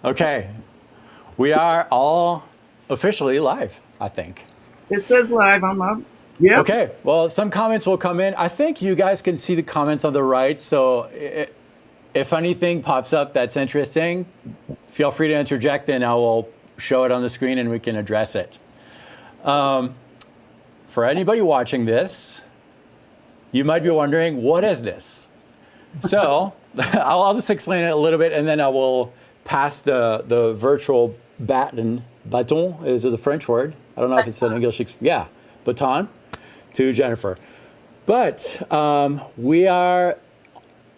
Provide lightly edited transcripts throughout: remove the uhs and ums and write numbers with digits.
Okay, we are all officially live, I think. It says live. I'm up. Yep. Okay, well, some comments will come in. I think you guys can see the comments on the right, so if anything pops up that's interesting, feel free to interject and I will show it on the screen and we can address it. For anybody watching this, you might be wondering, what is this? So I'll just explain it a little bit and then I will pass the virtual baton is the French word. I don't know if it's an English, yeah, baton to Jennifer. But we are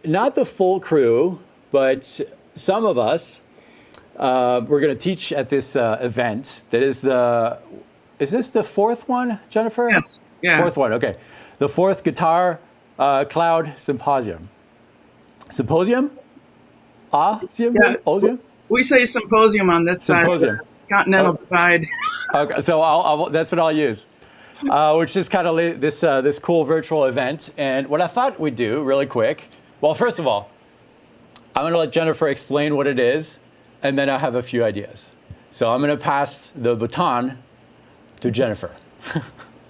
not the full crew, but some of us, we're going to teach at this event. Is this the fourth one, Jennifer? Yes. Yeah. Fourth one, okay. The fourth Guitar Cloud Symposium. Symposium? Yeah. Symposium? We say symposium on this Symposium. side. Continental divide. Okay, so that's what I'll use. Which is kind of this cool virtual event. And what I thought we'd do really quick, well, first of all, I'm going to let Jennifer explain what it is, and then I have a few ideas. So I'm going to pass the baton to Jennifer.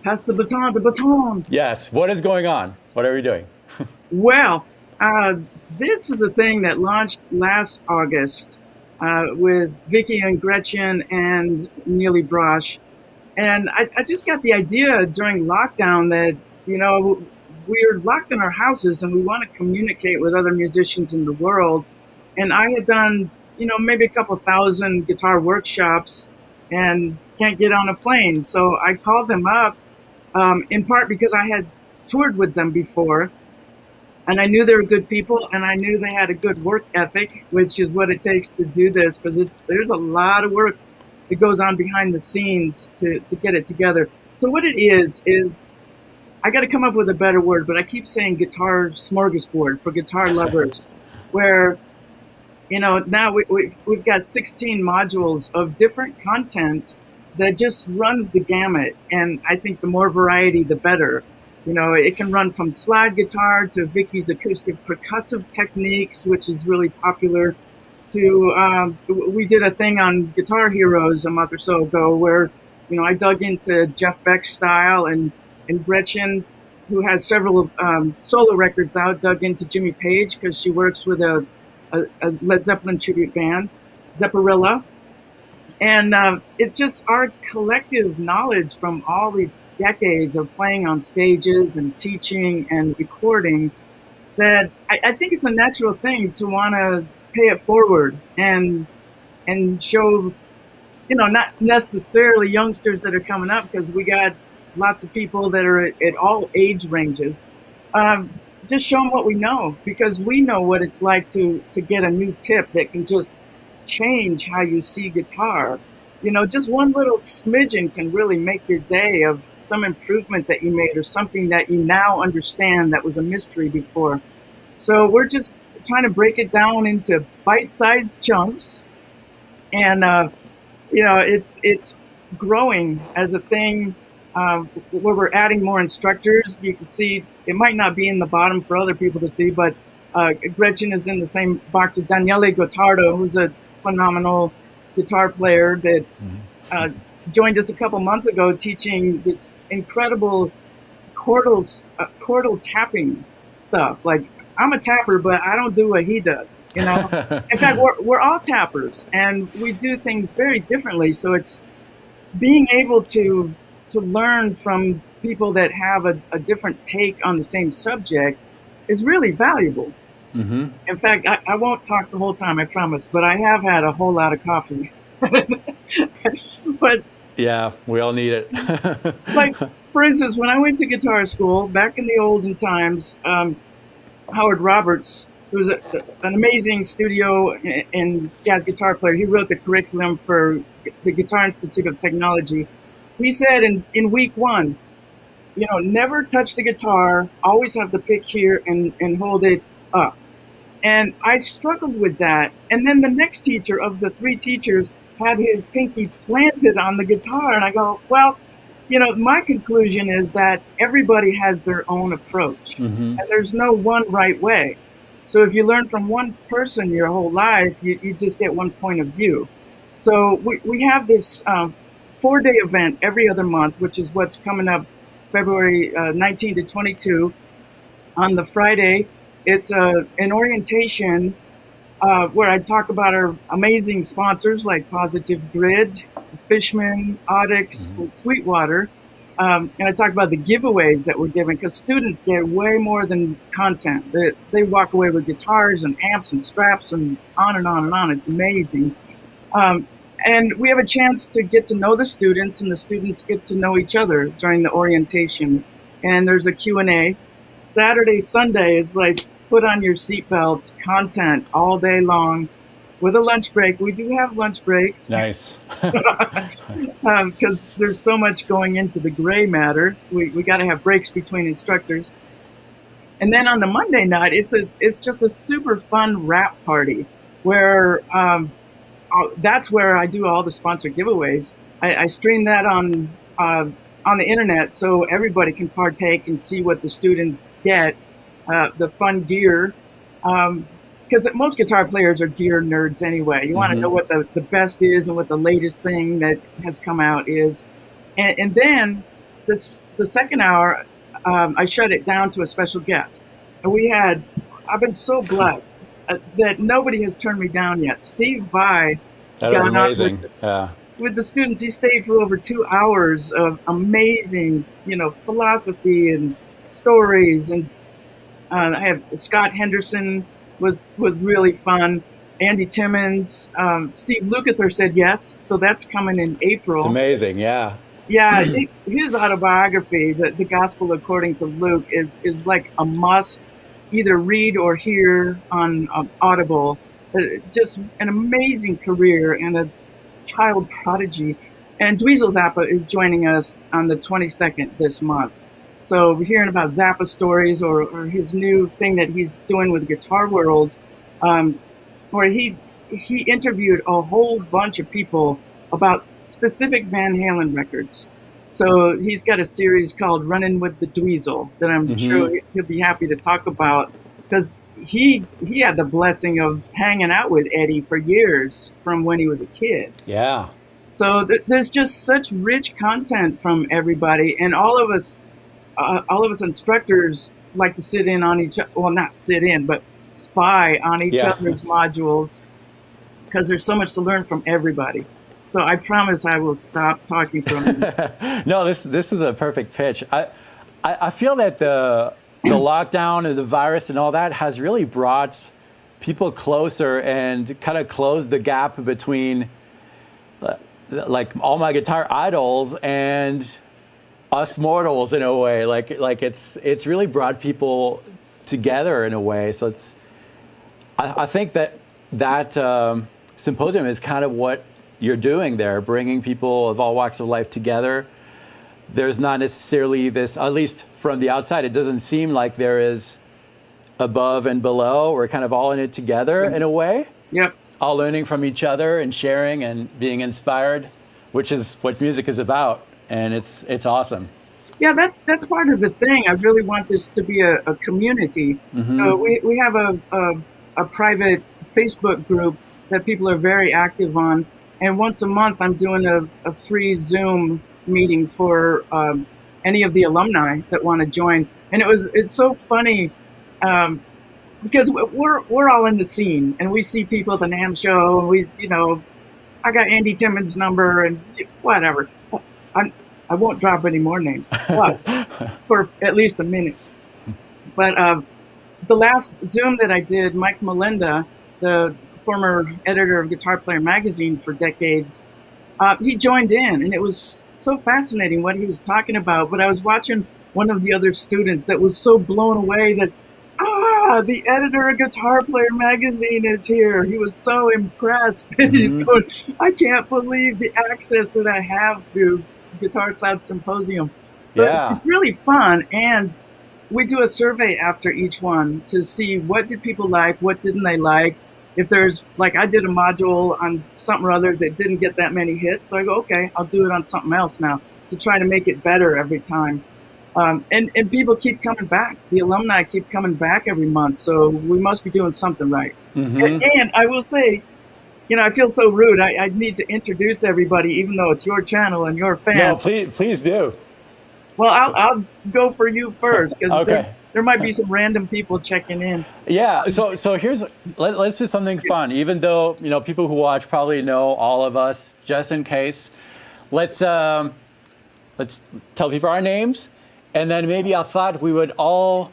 Pass the baton, the baton. Yes, what is going on? What are we doing? Well, this is a thing that launched last August with Vicky and Gretchen and Neely Brosh. And I just got the idea during lockdown that, we're locked in our houses and we want to communicate with other musicians in the world. And I had done, maybe a couple thousand guitar workshops and can't get on a plane. So I called them up, in part because I had toured with them before. And I knew they were good people and I knew they had a good work ethic, which is what it takes to do this, because there's a lot of work that goes on behind the scenes to get it together. So what it is I got to come up with a better word, but I keep saying guitar smorgasbord for guitar lovers, where, now we've got 16 modules of different content that just runs the gamut. And I think the more variety, the better. It can run from slide guitar to Vicky's acoustic percussive techniques, which is really popular, to we did a thing on Guitar Heroes a month or so ago where, I dug into Jeff Beck's style, and Gretchen, who has several solo records out, dug into Jimmy Page because she works with a Led Zeppelin tribute band, Zepparilla. And it's just our collective knowledge from all these decades of playing on stages and teaching and recording that I think it's a natural thing to want to pay it forward and show, not necessarily youngsters that are coming up, because we got lots of people that are at all age ranges. Just show them what we know, because we know what it's like to get a new tip that can just change how you see guitar. Just one little smidgen can really make your day of some improvement that you made or something that you now understand that was a mystery before. So we're just trying to break it down into bite-sized chunks, and it's growing as a thing where we're adding more instructors. You can see it might not be in the bottom for other people to see, but Gretchen is in the same box with Daniele Gottardo, who's a phenomenal guitar player that joined us a couple months ago, teaching this incredible chordal tapping stuff. Like, I'm a tapper, but I don't do what he does. In fact, we're all tappers, and we do things very differently. So it's being able to learn from people that have a different take on the same subject is really valuable. Mm-hmm. In fact, I won't talk the whole time, I promise, but I have had a whole lot of coffee. But yeah, we all need it. like, for instance, when I went to guitar school back in the olden times, Howard Roberts, who was an amazing studio and jazz guitar player, he wrote the curriculum for the Guitar Institute of Technology. He said in week one, never touch the guitar, always have the pick here and hold it up. And I struggled with that. And then the next teacher of the three teachers had his pinky planted on the guitar. And I go, well, my conclusion is that everybody has their own approach. Mm-hmm. And there's no one right way. So if you learn from one person your whole life, you just get one point of view. So we have this 4-day event every other month, which is what's coming up February 19 to 22. On the Friday, it's an orientation where I talk about our amazing sponsors like Positive Grid, Fishman, Audix, and Sweetwater. And I talk about the giveaways that we're giving because students get way more than content. They walk away with guitars and amps and straps and on and on and on. It's amazing. And we have a chance to get to know the students, and the students get to know each other during the orientation. And there's a Q&A. Saturday, Sunday, it's like put on your seatbelts, content all day long with a lunch break. We do have lunch breaks. Nice. Because there's so much going into the gray matter. We got to have breaks between instructors. And then on the Monday night, it's just a super fun rap party where that's where I do all the sponsor giveaways. I stream that on the internet so everybody can partake and see what the students get, the fun gear. Because most guitar players are gear nerds anyway. You want to know what the best is and what the latest thing that has come out is. And then the second hour, I shut it down to a special guest. And I've been so blessed that nobody has turned me down yet. Steve Vai. That is amazing. With the students, he stayed for over 2 hours of amazing, philosophy and stories. And I have Scott Henderson was really fun. Andy Timmons, Steve Lukather said yes, so that's coming in April. It's amazing, yeah. Yeah, his autobiography, the Gospel According to Luke, is like a must, either read or hear on Audible. Just an amazing career and a child prodigy. And Dweezil Zappa is joining us on the 22nd this month. So we're hearing about Zappa stories or his new thing that he's doing with Guitar World, where he interviewed a whole bunch of people about specific Van Halen records. So he's got a series called Running with the Dweezil that I'm sure he'll be happy to talk about, because he had the blessing of hanging out with Eddie for years from when he was a kid. Yeah. So there's just such rich content from everybody, and all of us instructors like to sit in on each, well, not sit in, but spy on each other's modules, because there's so much to learn from everybody. So I promise I will stop talking for a minute. No, this is a perfect pitch. I feel that the lockdown and the virus and all that has really brought people closer and kind of closed the gap between like all my guitar idols and us mortals in a way. Like it's really brought people together in a way. So I think that symposium is kind of what you're doing there, bringing people of all walks of life together. There's not necessarily this, at least from the outside, it doesn't seem like there is above and below. We're kind of all in it together in a way. Yep. All learning from each other and sharing and being inspired, which is what music is about. And it's awesome. Yeah, that's part of the thing. I really want this to be a community. So we have a private Facebook group that people are very active on. And once a month, I'm doing a free Zoom meeting for any of the alumni that want to join. And it's so funny because we're all in the scene, and we see people at the NAMM show, and I got Andy Timmons' number and whatever. I won't drop any more names, but for at least a minute. But the last Zoom that I did, Mike Melinda, the former editor of Guitar Player magazine for decades, he joined in, and it was so fascinating what he was talking about. But I was watching one of the other students that was so blown away that, the editor of Guitar Player magazine is here. He was so impressed. He's going, I can't believe the access that I have through Guitar Cloud Symposium. So it's really fun. And we do a survey after each one to see what did people like, what didn't they like. If there's, like, I did a module on something or other that didn't get that many hits, so I go, okay, I'll do it on something else now to try to make it better every time. And people keep coming back. The alumni keep coming back every month, so we must be doing something right. And I will say, I feel so rude. I need to introduce everybody, even though it's your channel and your fan. No, please do. Well, I'll go for you first, because Okay. there might be some random people checking in. Yeah. So let's do something fun. Even though people who watch probably know all of us, just in case, let's tell people our names, and then maybe I thought we would all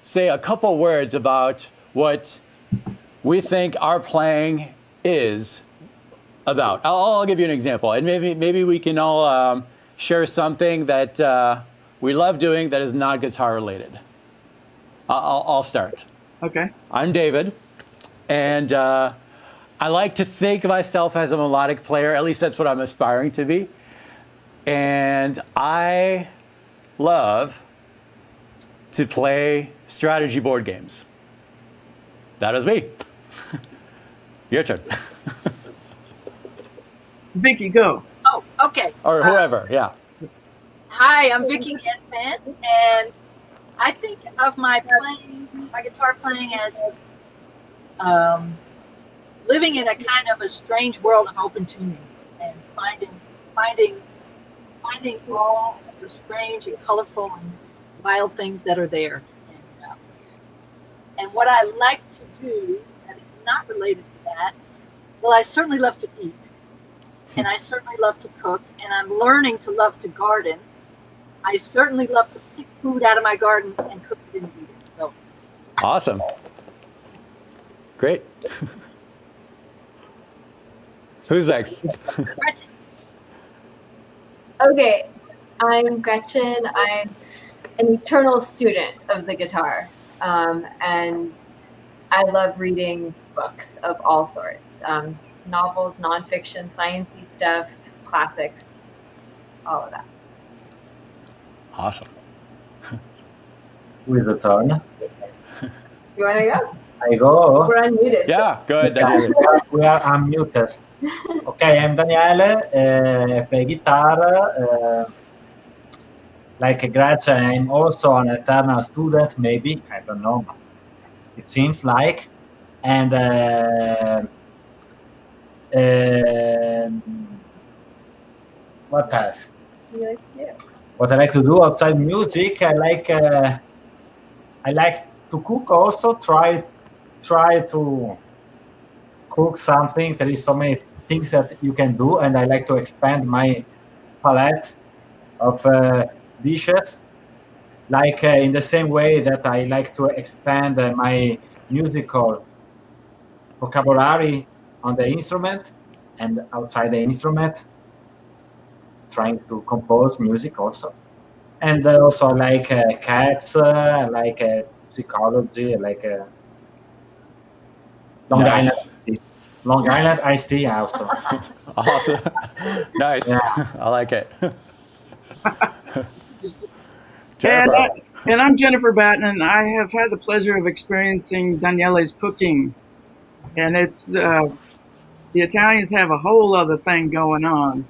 say a couple words about what we think our playing is about. I'll give you an example, and maybe we can all share something that we love doing that is not guitar related. I'll start. Okay. I'm David, and I like to think of myself as a melodic player. At least that's what I'm aspiring to be. And I love to play strategy board games. That is me. Your turn. Vicky, go. Oh, okay. Or whoever, yeah. Hi, I'm Vicky Genfan, and I think of my guitar playing as living in a kind of a strange world of open tuning and finding all the strange and colorful and wild things that are there. And what I like to do that is not related to that, well, I certainly love to eat. And I certainly love to cook, and I'm learning to love to garden. I certainly love to pick food out of my garden and cook it and eat it. So. Awesome. Great. Who's next? Gretchen. Okay, I'm Gretchen. I'm an eternal student of the guitar, and I love reading books of all sorts. Novels, nonfiction, sciencey stuff, classics, all of that. Awesome. Who is the turn? You want to go? I go. We're unmuted. Yeah, go ahead, Yeah, Daniel. we are unmuted. Okay, I'm Daniele, play guitar. Like Gretchen, I'm also an eternal student, maybe. I don't know. It seems like. And what else? You like to do? What I like to do outside music, I like to cook also. Try to cook something. There is so many things that you can do, and I like to expand my palette of dishes. Like in the same way that I like to expand my musical vocabulary on the instrument and outside the instrument, trying to compose music also. And also like cats, like psychology, like Long Nice. Island. Long Island iced tea also. Awesome. Nice. Yeah. I like it. And, Jennifer. and I'm Jennifer Batten, and I have had the pleasure of experiencing Daniele's cooking. And it's the Italians have a whole other thing going on.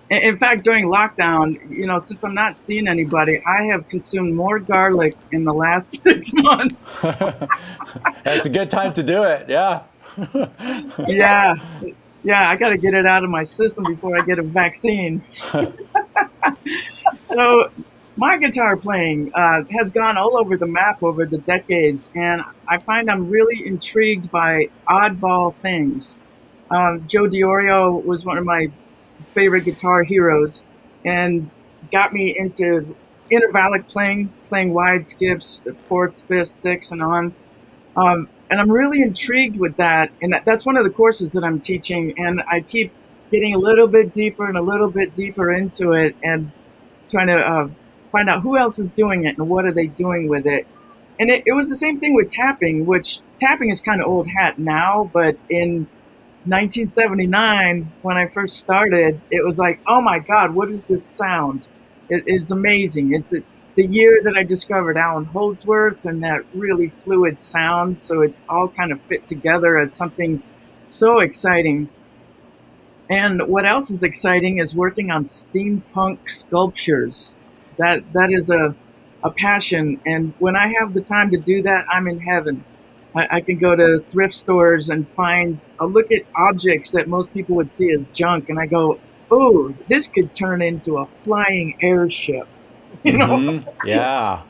In fact, during lockdown, since I'm not seeing anybody, I have consumed more garlic in the last 6 months. It's a good time to do it. Yeah. Yeah, I got to get it out of my system before I get a vaccine. So my guitar playing has gone all over the map over the decades, and I find I'm really intrigued by oddball things. Joe Diorio was one of my favorite guitar heroes and got me into intervallic playing wide skips, fourth, fifth, sixth, and on. And I'm really intrigued with that. And that's one of the courses that I'm teaching. And I keep getting a little bit deeper and a little bit deeper into it and trying to find out who else is doing it and what are they doing with it. And it was the same thing with tapping, which tapping is kind of old hat now, but in 1979, when I first started, it was like, oh my God, what is this sound? It's amazing. It's the year that I discovered Alan Holdsworth and that really fluid sound. So it all kind of fit together as something so exciting. And what else is exciting is working on steampunk sculptures. That is a passion. And when I have the time to do that, I'm in heaven. I can go to thrift stores and I'll look at objects that most people would see as junk, and I go, oh, this could turn into a flying airship. You know? Yeah.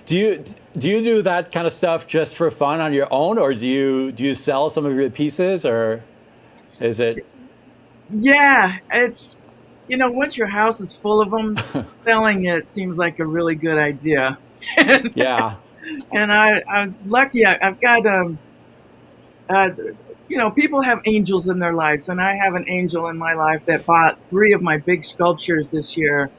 Do you do that kind of stuff just for fun on your own, or do you sell some of your pieces, or is it? Yeah, it's, once your house is full of them, selling it seems like a really good idea. Yeah. And I was lucky. I've got, uh, people have angels in their lives, and I have an angel in my life that bought 3 of my big sculptures this year.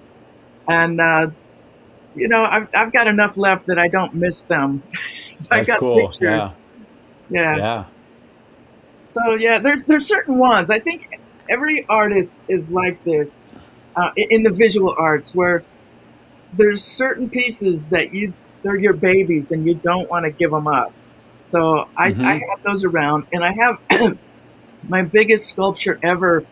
And, I've got enough left that I don't miss them. So I That's got cool. pictures. Yeah. Yeah. Yeah. So yeah, there's certain ones. I think every artist is like this in the visual arts, where there's certain pieces that they're your babies and you don't want to give them up. So I have those around, and I have my biggest sculpture ever.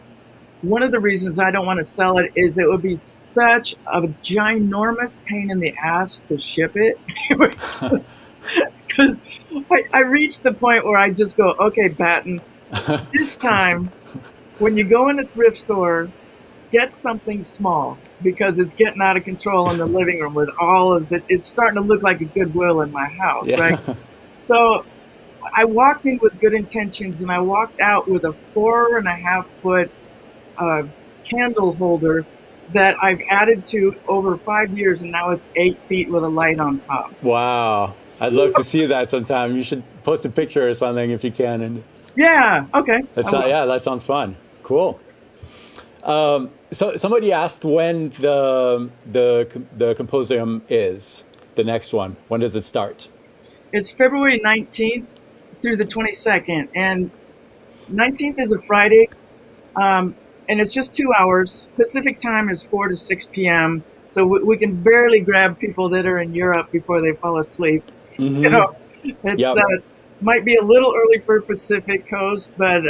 One of the reasons I don't want to sell it is it would be such a ginormous pain in the ass to ship it. Because I reached the point where I just go, okay, Batten, this time when you go in a thrift store, get something small, because it's getting out of control in the living room with all of it. It's starting to look like a Goodwill in my house, Yeah. right? So I walked in with good intentions, and I walked out with a 4.5-foot candle holder that I've added to over 5 years, and now it's 8 feet with a light on top. Wow. I'd love to see that sometime. You should post a picture or something if you can. And Yeah. Okay. yeah, that sounds fun. Cool. So somebody asked when the Symposium is, the next one. When does it start? It's February 19th through the 22nd, and 19th is a Friday, and it's just 2 hours. Pacific time is 4 to 6 p.m., so we can barely grab people that are in Europe before they fall asleep. It's might be a little early for Pacific Coast, but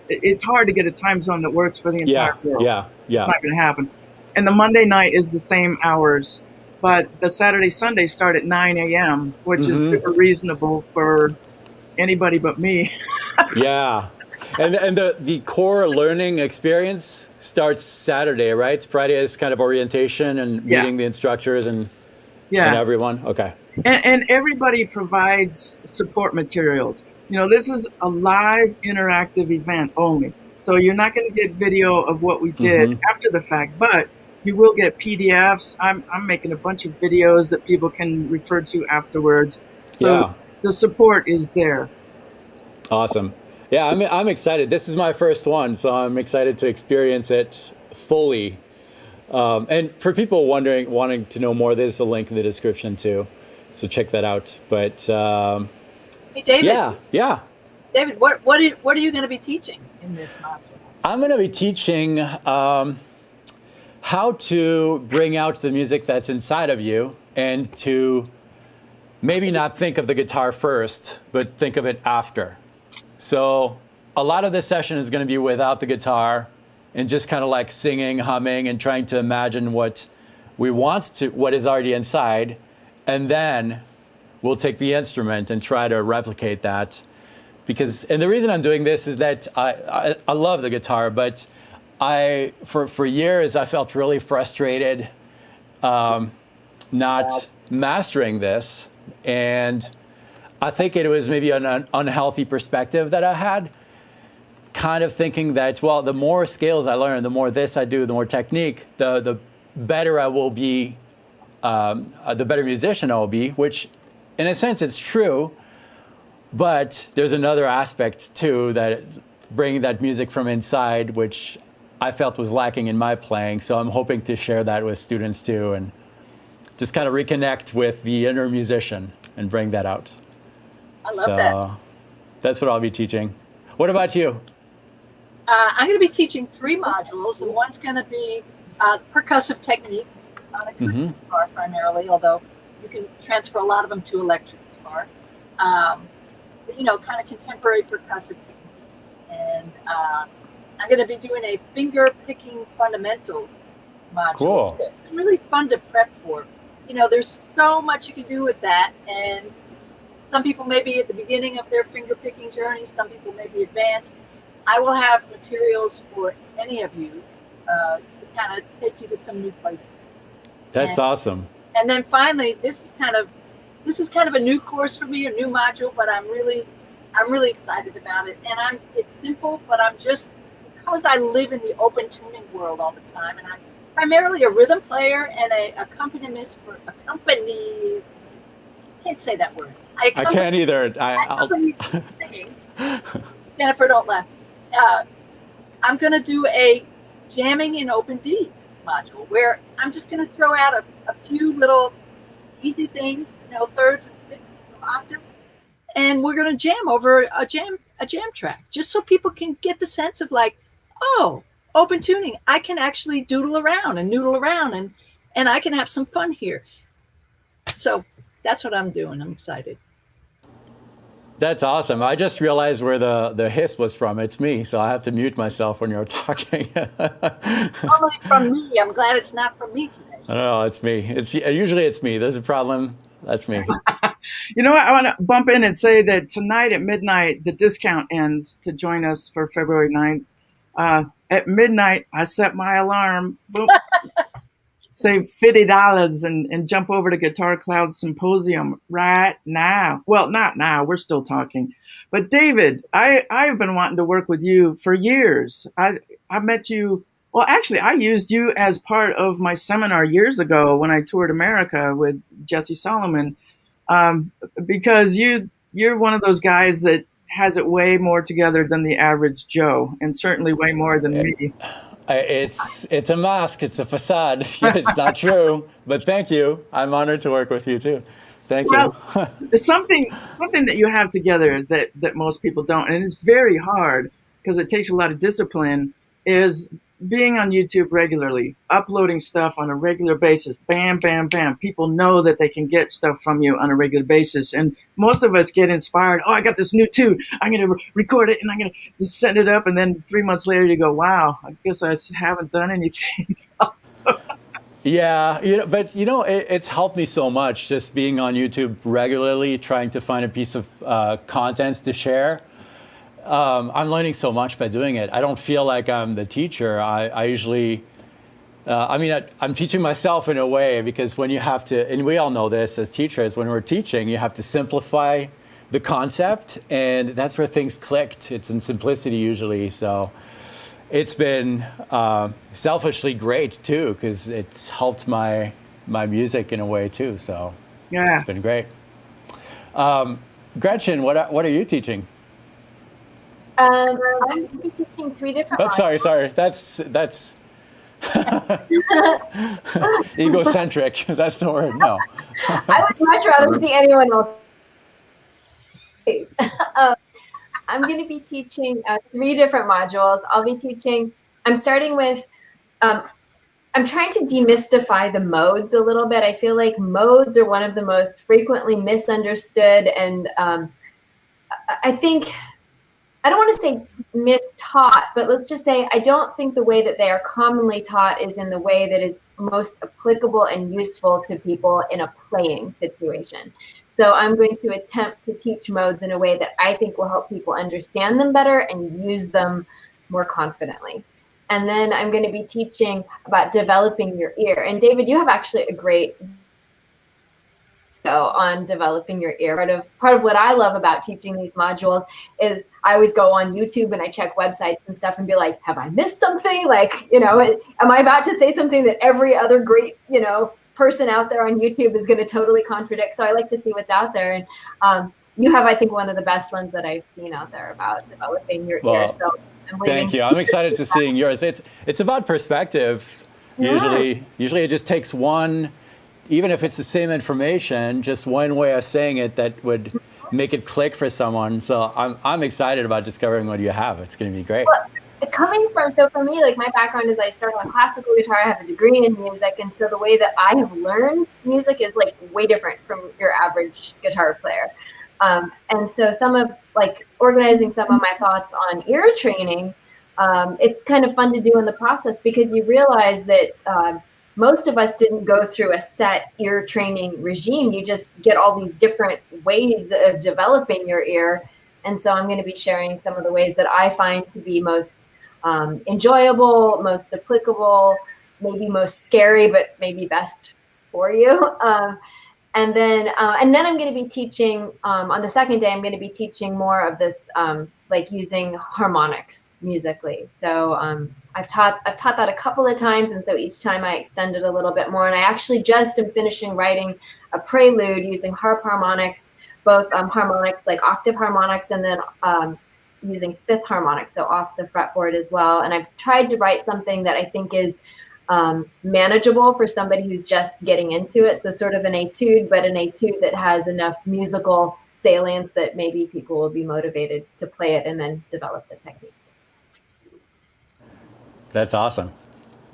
it's hard to get a time zone that works for the entire world. Yeah. It's not going to happen. And the Monday night is the same hours, but the Saturday, Sunday start at 9 a.m., which is super reasonable for anybody but me. Yeah. And the core learning experience starts Saturday, right? Friday is kind of orientation and meeting the instructors and everyone. Okay. And everybody provides support materials. This is a live interactive event only. So you're not going to get video of what we did after the fact, but you will get PDFs. I'm making a bunch of videos that people can refer to afterwards. So the support is there. Awesome. Yeah, I'm excited. This is my first one, so I'm excited to experience it fully. And for people wanting to know more, there's a link in the description too. So check that out. But Hey, David. Yeah. David, what are you going to be teaching in this module? I'm going to be teaching how to bring out the music that's inside of you, and to maybe not think of the guitar first, but think of it after. So a lot of this session is going to be without the guitar, and just kind of like singing, humming, and trying to imagine what is already inside. And then we'll take the instrument and try to replicate that. And the reason I'm doing this is that I love the guitar, but for years I felt really frustrated not mastering this. And I think it was maybe an unhealthy perspective that I had, kind of thinking that, well, the more scales I learn, the more this I do, the more technique, the better I will be, the better musician I will be, which in a sense it's true, but there's another aspect too, that bringing that music from inside, which I felt was lacking in my playing. So I'm hoping to share that with students too, and just kind of reconnect with the inner musician and bring that out. I love that. That's what I'll be teaching. What about you? I'm going to be teaching 3 modules, and one's going to be percussive techniques on acoustic guitar primarily, although you can transfer a lot of them to electric guitar. Kind of contemporary percussive techniques. And I'm going to be doing a finger picking fundamentals module. Cool. It's been really fun to prep for. There's so much you can do with that, and some people may be at the beginning of their finger picking journey. Some people may be advanced. I will have materials for any of you to kind of take you to some new places. That's awesome. And then finally, this is kind of a new course for me, a new module, but I'm really excited about it. And it's simple, but because I live in the open tuning world all the time, and I'm primarily a rhythm player and a accompanist for I can't say that word. I can't either. Accompany singing. Jennifer, don't laugh. I'm going to do a jamming in open D module where I'm just going to throw out a few little easy things, thirds and sixths, octaves, and we're going to jam over a jam track, just so people can get the sense of like, oh, open tuning. I can actually doodle around and noodle around, and I can have some fun here. So that's what I'm doing. I'm excited. That's awesome. I just realized where the hiss was from. It's me, so I have to mute myself when you're talking. Normally from me. I'm glad it's not from me today. No, it's me. Usually it's me. There's a problem. That's me. You know what? I want to bump in and say that tonight at midnight, the discount ends to join us for February 9th. At midnight, I set my alarm. Boom. Save $50 and jump over to Guitar Cloud Symposium right now. Well, not now. We're still talking. But David, I've been wanting to work with you for years. I met you. Well, actually, I used you as part of my seminar years ago when I toured America with Jesse Solomon, because you're one of those guys that has it way more together than the average Joe, and certainly way more than me. It's a mask. It's a facade. It's not true. But thank you. I'm honored to work with you too. Thank you. something that you have together that most people don't, and it's very hard because it takes a lot of discipline, is being on YouTube regularly, uploading stuff on a regular basis. Bam, bam, bam. People know that they can get stuff from you on a regular basis. And most of us get inspired. Oh, I got this new tune. I'm going to record it and I'm going to send it up. And then 3 months later you go, wow, I guess I haven't done anything else. Yeah, it's helped me so much just being on YouTube regularly, trying to find a piece of content to share. I'm learning so much by doing it. I don't feel like I'm the teacher. I usually, I'm teaching myself in a way, because when you have to, and we all know this as teachers, when we're teaching, you have to simplify the concept, and that's where things clicked. It's in simplicity usually. So it's been selfishly great too, because it's helped my music in a way too. So yeah, it's been great. Gretchen, what are you teaching? I'm teaching 3 different. Oh, sorry. That's egocentric. That's the word. No. I would much rather see anyone else. I'm going to be teaching 3 different modules. I'm starting with, I'm trying to demystify the modes a little bit. I feel like modes are one of the most frequently misunderstood, and I think, I don't want to say mistaught, but let's just say I don't think the way that they are commonly taught is in the way that is most applicable and useful to people in a playing situation. So I'm going to attempt to teach modes in a way that I think will help people understand them better and use them more confidently. And then I'm going to be teaching about developing your ear. And David, you have actually a great on developing your ear. Part of what I love about teaching these modules is I always go on YouTube and I check websites and stuff and be like, have I missed something? Like, am I about to say something that every other great, person out there on YouTube is going to totally contradict? So I like to see what's out there. And you have, I think, one of the best ones that I've seen out there about developing your ear. So thank you. I'm excited to seeing yours. It's about perspectives. Yeah. Usually it just takes one, even if it's the same information, just one way of saying it that would make it click for someone. So I'm excited about discovering what you have. It's going to be great. Well, so for me, like my background is I started on classical guitar. I have a degree in music. And so the way that I have learned music is like way different from your average guitar player. And so some of organizing some of my thoughts on ear training it's kind of fun to do in the process because you realize that most of us didn't go through a set ear training regime. You just get all these different ways of developing your ear. And so I'm going to be sharing some of the ways that I find to be most enjoyable, most applicable, maybe most scary, but maybe best for you. And then I'm going to be teaching on the second day. I'm going to be teaching more of this, like using harmonics musically. So I've taught that a couple of times, and so each time I extend it a little bit more. And I actually just am finishing writing a prelude using harp harmonics, both harmonics like octave harmonics, and then using fifth harmonics, so off the fretboard as well. And I've tried to write something that I think is manageable for somebody who's just getting into it. So sort of an etude, but an etude that has enough musical salience that maybe people will be motivated to play it and then develop the technique. That's awesome.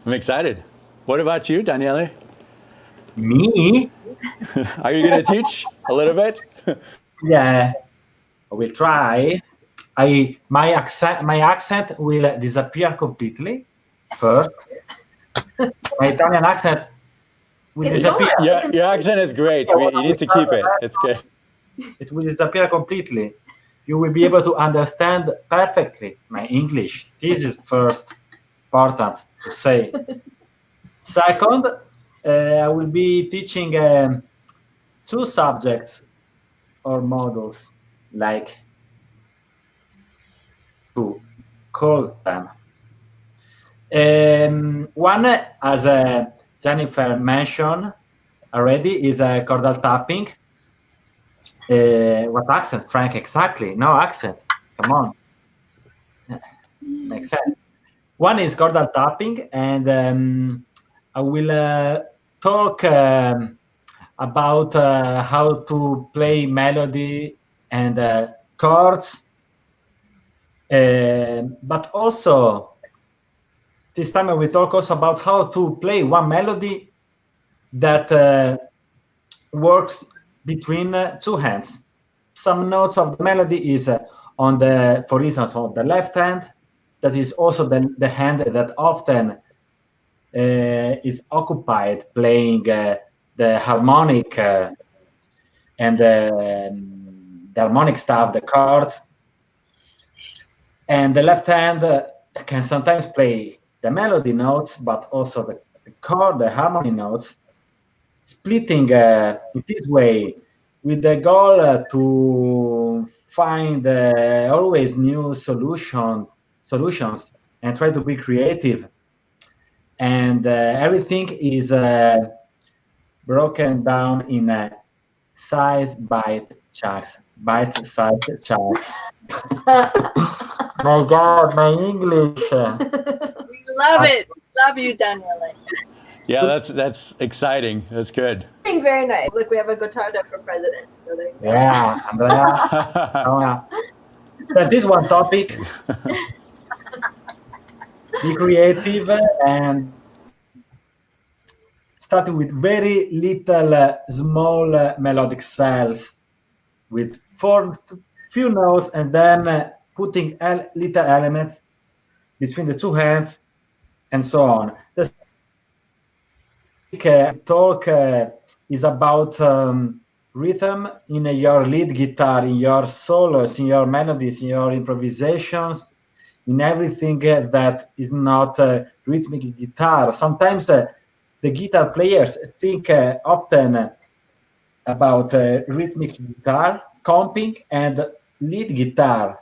I'm excited. What about you, Daniele? Me? Are you going to teach a little bit? Yeah, I will try. My accent will disappear completely first. My Italian accent will disappear. Yeah, your accent is great. You need to keep it. It's good. It will disappear completely. You will be able to understand perfectly my English. This is first important to say. Second, I will be teaching 2 subjects or modules, like to call them. One, as Jennifer mentioned already, is a chordal tapping. What accent, Frank? Exactly. No accent. Come on. Makes sense. One is chordal tapping, and I will talk about how to play melody and chords, but also this time I will talk also about how to play one melody that works between 2 hands. Some notes of the melody is on the, for instance, on the left hand. That is also the hand that often is occupied playing the harmonic and the harmonic stuff, the chords. And the left hand can sometimes play the melody notes, but also the chord, the harmony notes, splitting in this way with the goal to find always new solutions and try to be creative. And everything is broken down in bite-sized chunks. My God, my English. We love it. Love you, Daniele. Yeah, that's exciting. That's good. Very nice. Look, we have a guitar for president. So there you go. Yeah, Andrea. That is one topic. Be creative and starting with very little small melodic cells with few notes, and then putting little elements between the 2 hands and so on. The talk is about rhythm in your lead guitar, in your solos, in your melodies, in your improvisations, in everything that is not rhythmic guitar. Sometimes the guitar players think often about rhythmic guitar, comping, and lead guitar.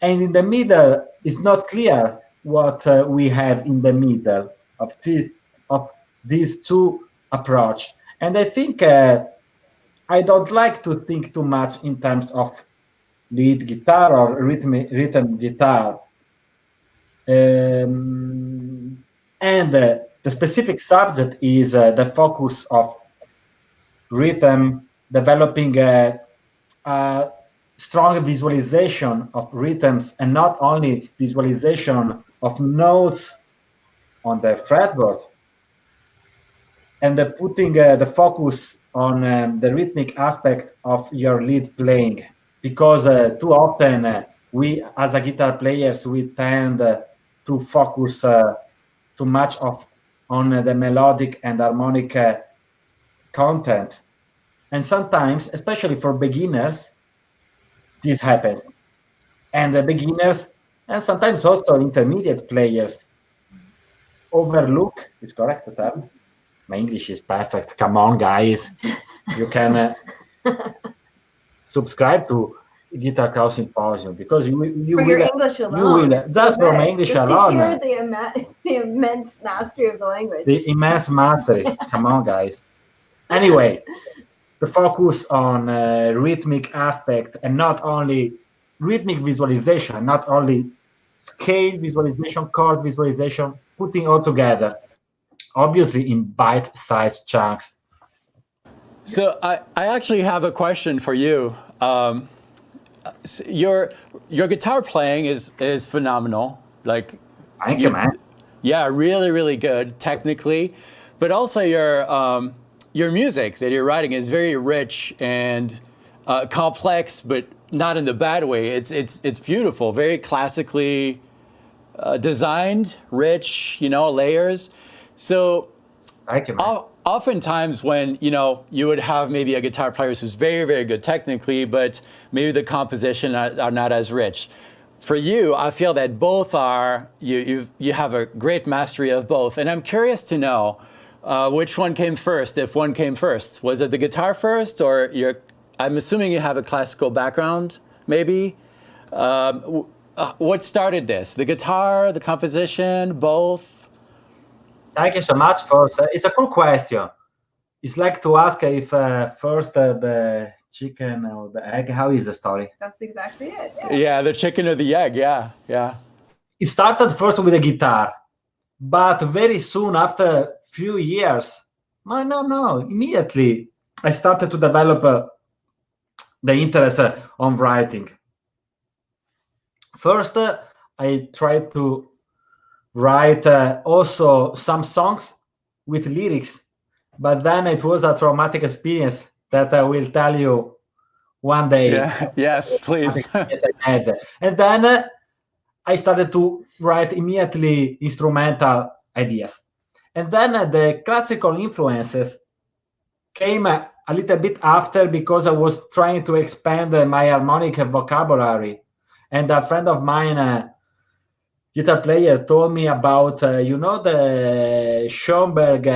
And in the middle, it's not clear what we have in the middle of these 2 approach. And I think I don't like to think too much in terms of lead guitar or rhythm guitar. And the specific subject is the focus of rhythm, developing a strong visualization of rhythms, and not only visualization of notes on the fretboard, and putting the focus on the rhythmic aspect of your lead playing, because too often we as a guitar players we tend to focus too much on the melodic and harmonic content. And sometimes, especially for beginners, this happens. And the beginners, and sometimes also intermediate players, overlook, is correct the term? My English is perfect. Come on, guys. You can subscribe to Guitar Class Symposium, because you For will, your English you alone. will, just for my English Just alone. to hear the immense mastery of the language. The immense mastery. Come on, guys. Anyway, the focus on rhythmic aspect, and not only rhythmic visualization, not only scale visualization, chord visualization, putting all together, obviously in bite-sized chunks. So I actually have a question for you. Your guitar playing is phenomenal. Like, Thank you, man. yeah, really, really good technically, but also your music that you're writing is very rich and complex, but not in the bad way. It's beautiful, very classically designed, rich, layers. So Thank you, man. oftentimes when you would have maybe a guitar player who's very, very good technically, but maybe the composition are not as rich. For you, I feel that both are, you have a great mastery of both. And I'm curious to know which one came first, if one came first. Was it the guitar first, or I'm assuming you have a classical background, maybe? What started this? The guitar, the composition, both? Thank you so much for it's a cool question. It's like to ask if first the chicken or the egg. How is the story? That's exactly it. Yeah, the chicken or the egg. Yeah. It started first with a guitar, but very soon, after few years, immediately I started to develop the interest on writing. First, I tried to write also some songs with lyrics, but then it was a traumatic experience that I will tell you one day. Yeah. Yes, please. Yes, I had. And then I started to write immediately instrumental ideas. And then the classical influences came a little bit after, because I was trying to expand my harmonic vocabulary. And a friend of mine, guitar player, told me about, the Schoenberg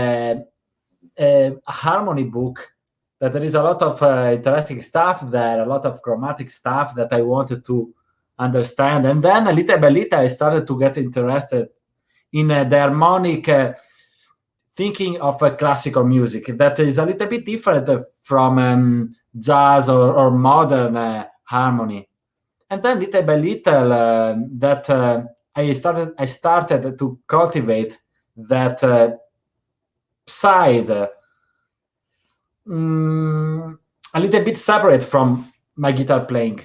harmony book, that there is a lot of interesting stuff there, a lot of chromatic stuff that I wanted to understand. And then little by little, I started to get interested in the harmonic thinking of classical music, that is a little bit different from jazz or modern harmony. And then little by little, I started to cultivate that side, a little bit separate from my guitar playing.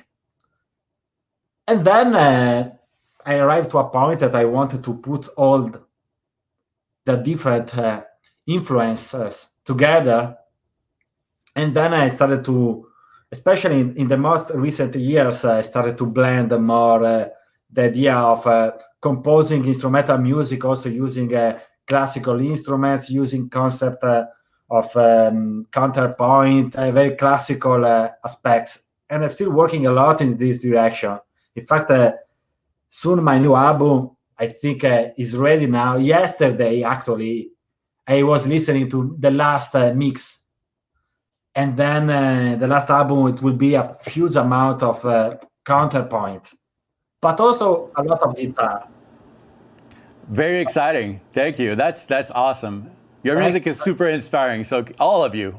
And then I arrived to a point that I wanted to put all the different influences together. And then I started to, especially in the most recent years, I started to blend more the idea of composing instrumental music, also using classical instruments, using concept of counterpoint, very classical aspects. And I'm still working a lot in this direction. In fact, soon my new album, I think, is ready now. Yesterday, actually, I was listening to the last mix. And then the last album, it will be a huge amount of counterpoint, but also a lot of guitar. Very exciting. Thank you. That's awesome. Your music is super inspiring. So all of you.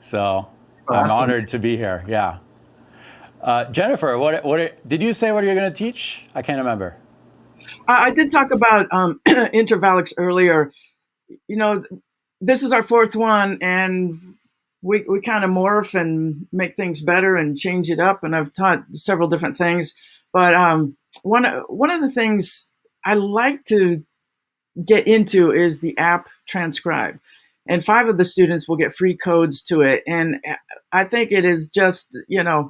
So I'm honored to be here. Yeah. Jennifer, what did you say? What you're going to teach? I can't remember. I did talk about intervallics earlier. This is our fourth one, and we kind of morph and make things better and change it up. And I've taught several different things, but one of the things I like to get into is the app Transcribe, and 5 of the students will get free codes to it. And I think it is just,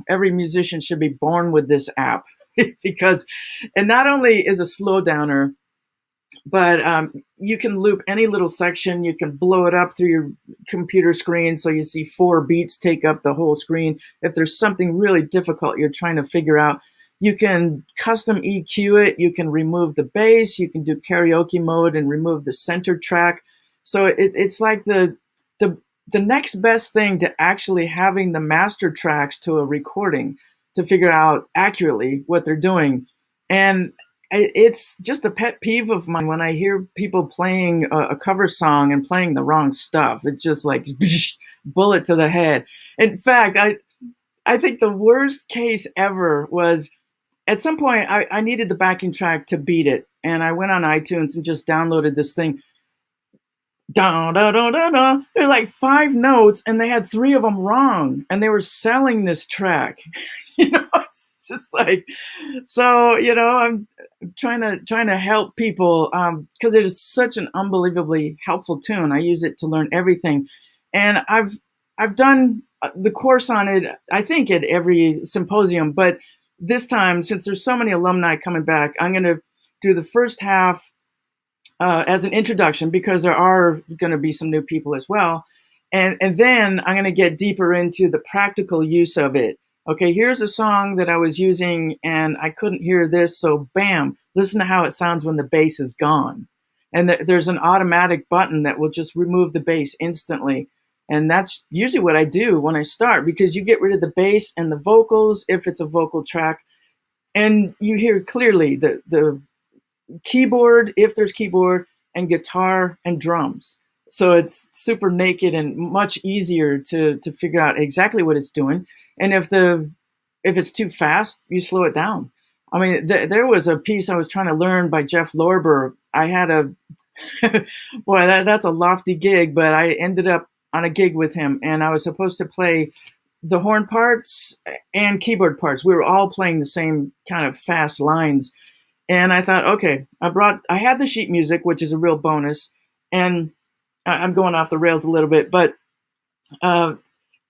every musician should be born with this app. because it not only is a slow downer, but you can loop any little section. You can blow it up through your computer screen so you see 4 beats take up the whole screen. If there's something really difficult you're trying to figure out, you can custom EQ it. You can remove the bass. You can do karaoke mode and remove the center track. So it's like the next best thing to actually having the master tracks to a recording to figure out accurately what they're doing. And it's just a pet peeve of mine when I hear people playing a cover song and playing the wrong stuff. It's just like bullet to the head. In fact, I think the worst case ever was at some point I needed the backing track to beat it. And I went on iTunes and just downloaded this thing. Da, da, da, da, da. They're like 5 notes and they had 3 of them wrong. And they were selling this track. It's just like, so, I'm trying to help people because it is such an unbelievably helpful tune. I use it to learn everything. And I've done the course on it, I think, at every symposium. But this time, since there's so many alumni coming back, I'm going to do the first half as an introduction because there are going to be some new people as well. And then I'm going to get deeper into the practical use of it. Okay, here's a song that I was using and I couldn't hear this, so bam, listen to how it sounds when the bass is gone. And there's an automatic button that will just remove the bass instantly. And that's usually what I do when I start, because you get rid of the bass and the vocals if it's a vocal track. And you hear clearly the keyboard, if there's keyboard, and guitar and drums. So it's super naked and much easier to figure out exactly what it's doing. And if it's too fast, you slow it down. I mean, there was a piece I was trying to learn by Jeff Lorber. I had boy, that's a lofty gig, but I ended up on a gig with him, and I was supposed to play the horn parts and keyboard parts. We were all playing the same kind of fast lines. And I thought, okay, I had the sheet music, which is a real bonus. And I'm going off the rails a little bit, but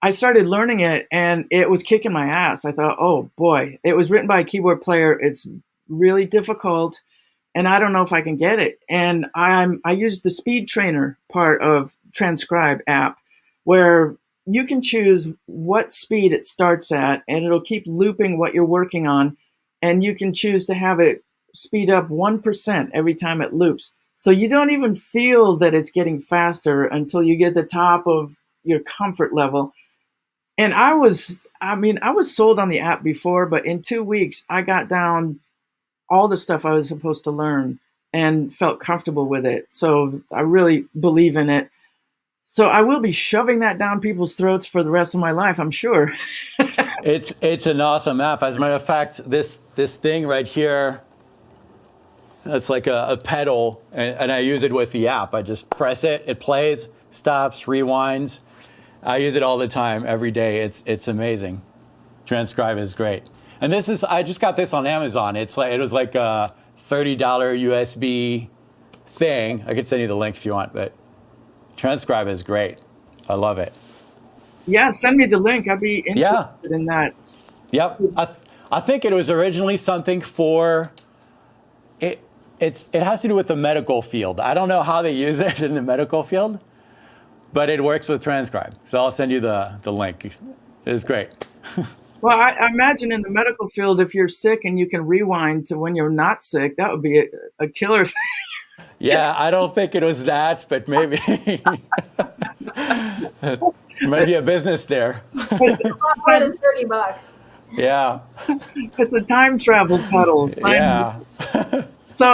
I started learning it and it was kicking my ass. I thought, oh boy, it was written by a keyboard player. It's really difficult and I don't know if I can get it. And I used the speed trainer part of Transcribe app where you can choose what speed it starts at and it'll keep looping what you're working on. And you can choose to have it speed up 1% every time it loops. So you don't even feel that it's getting faster until you get the top of your comfort level. And I was sold on the app before, but in 2 weeks, I got down all the stuff I was supposed to learn and felt comfortable with it. So I really believe in it. So I will be shoving that down people's throats for the rest of my life, I'm sure. It's an awesome app. As a matter of fact, this thing right here, that's like a pedal, and I use it with the app. I just press it, it plays, stops, rewinds. I use it all the time, every day. It's amazing. Transcribe is great. And I just got this on Amazon. It was like a $30 USB thing. I could send you the link if you want, but Transcribe is great. I love it. Yeah, send me the link. I'd be interested in that. Yep. I think it was originally something for it. It has to do with the medical field. I don't know how they use it in the medical field, but it works with Transcribe. So I'll send you the link. It's great. Well, I imagine in the medical field, if you're sick and you can rewind to when you're not sick, that would be a killer thing. Yeah, I don't think it was that, but maybe. Maybe a business there. More than $30. Yeah. It's a time travel pedal. Yeah. So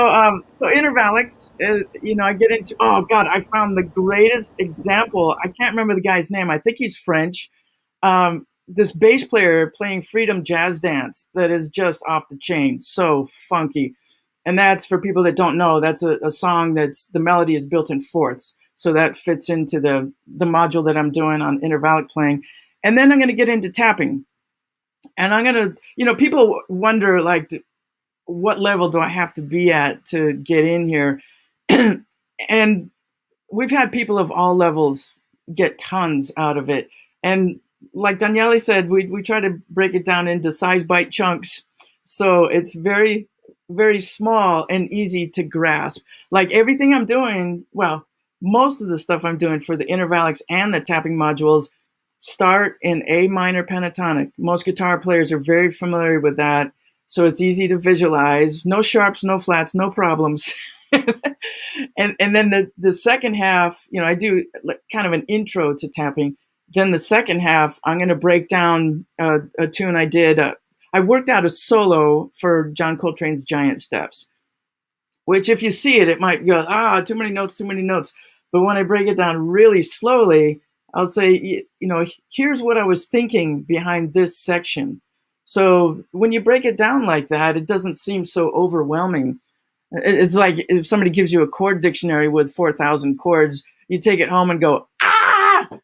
Intervallics, I get into, oh God, I found the greatest example. I can't remember the guy's name. I think he's French. This bass player playing Freedom Jazz Dance that is just off the chain. So funky. And that's, for people that don't know, that's a song that's, the melody is built in fourths. So that fits into the module that I'm doing on intervallic playing. And then I'm going to get into tapping. And I'm going to, people wonder, like, what level do I have to be at to get in here? And we've had people of all levels get tons out of it. And like Daniele said, we try to break it down into size bite chunks So it's very, very small and easy to grasp. Like everything I'm doing, well, most of the stuff I'm doing for the intervallics and the tapping modules start in A minor pentatonic. Most guitar players are very familiar with that. So it's easy to visualize. No sharps, no flats, no problems. And then the second half, I do kind of an intro to tapping. Then the second half, I'm going to break down a tune I did. I worked out a solo for John Coltrane's Giant Steps, which if you see it, it might go, too many notes, too many notes. But when I break it down really slowly, I'll say, here's what I was thinking behind this section. So when you break it down like that, it doesn't seem so overwhelming. It's like if somebody gives you a chord dictionary with 4,000 chords, you take it home and go,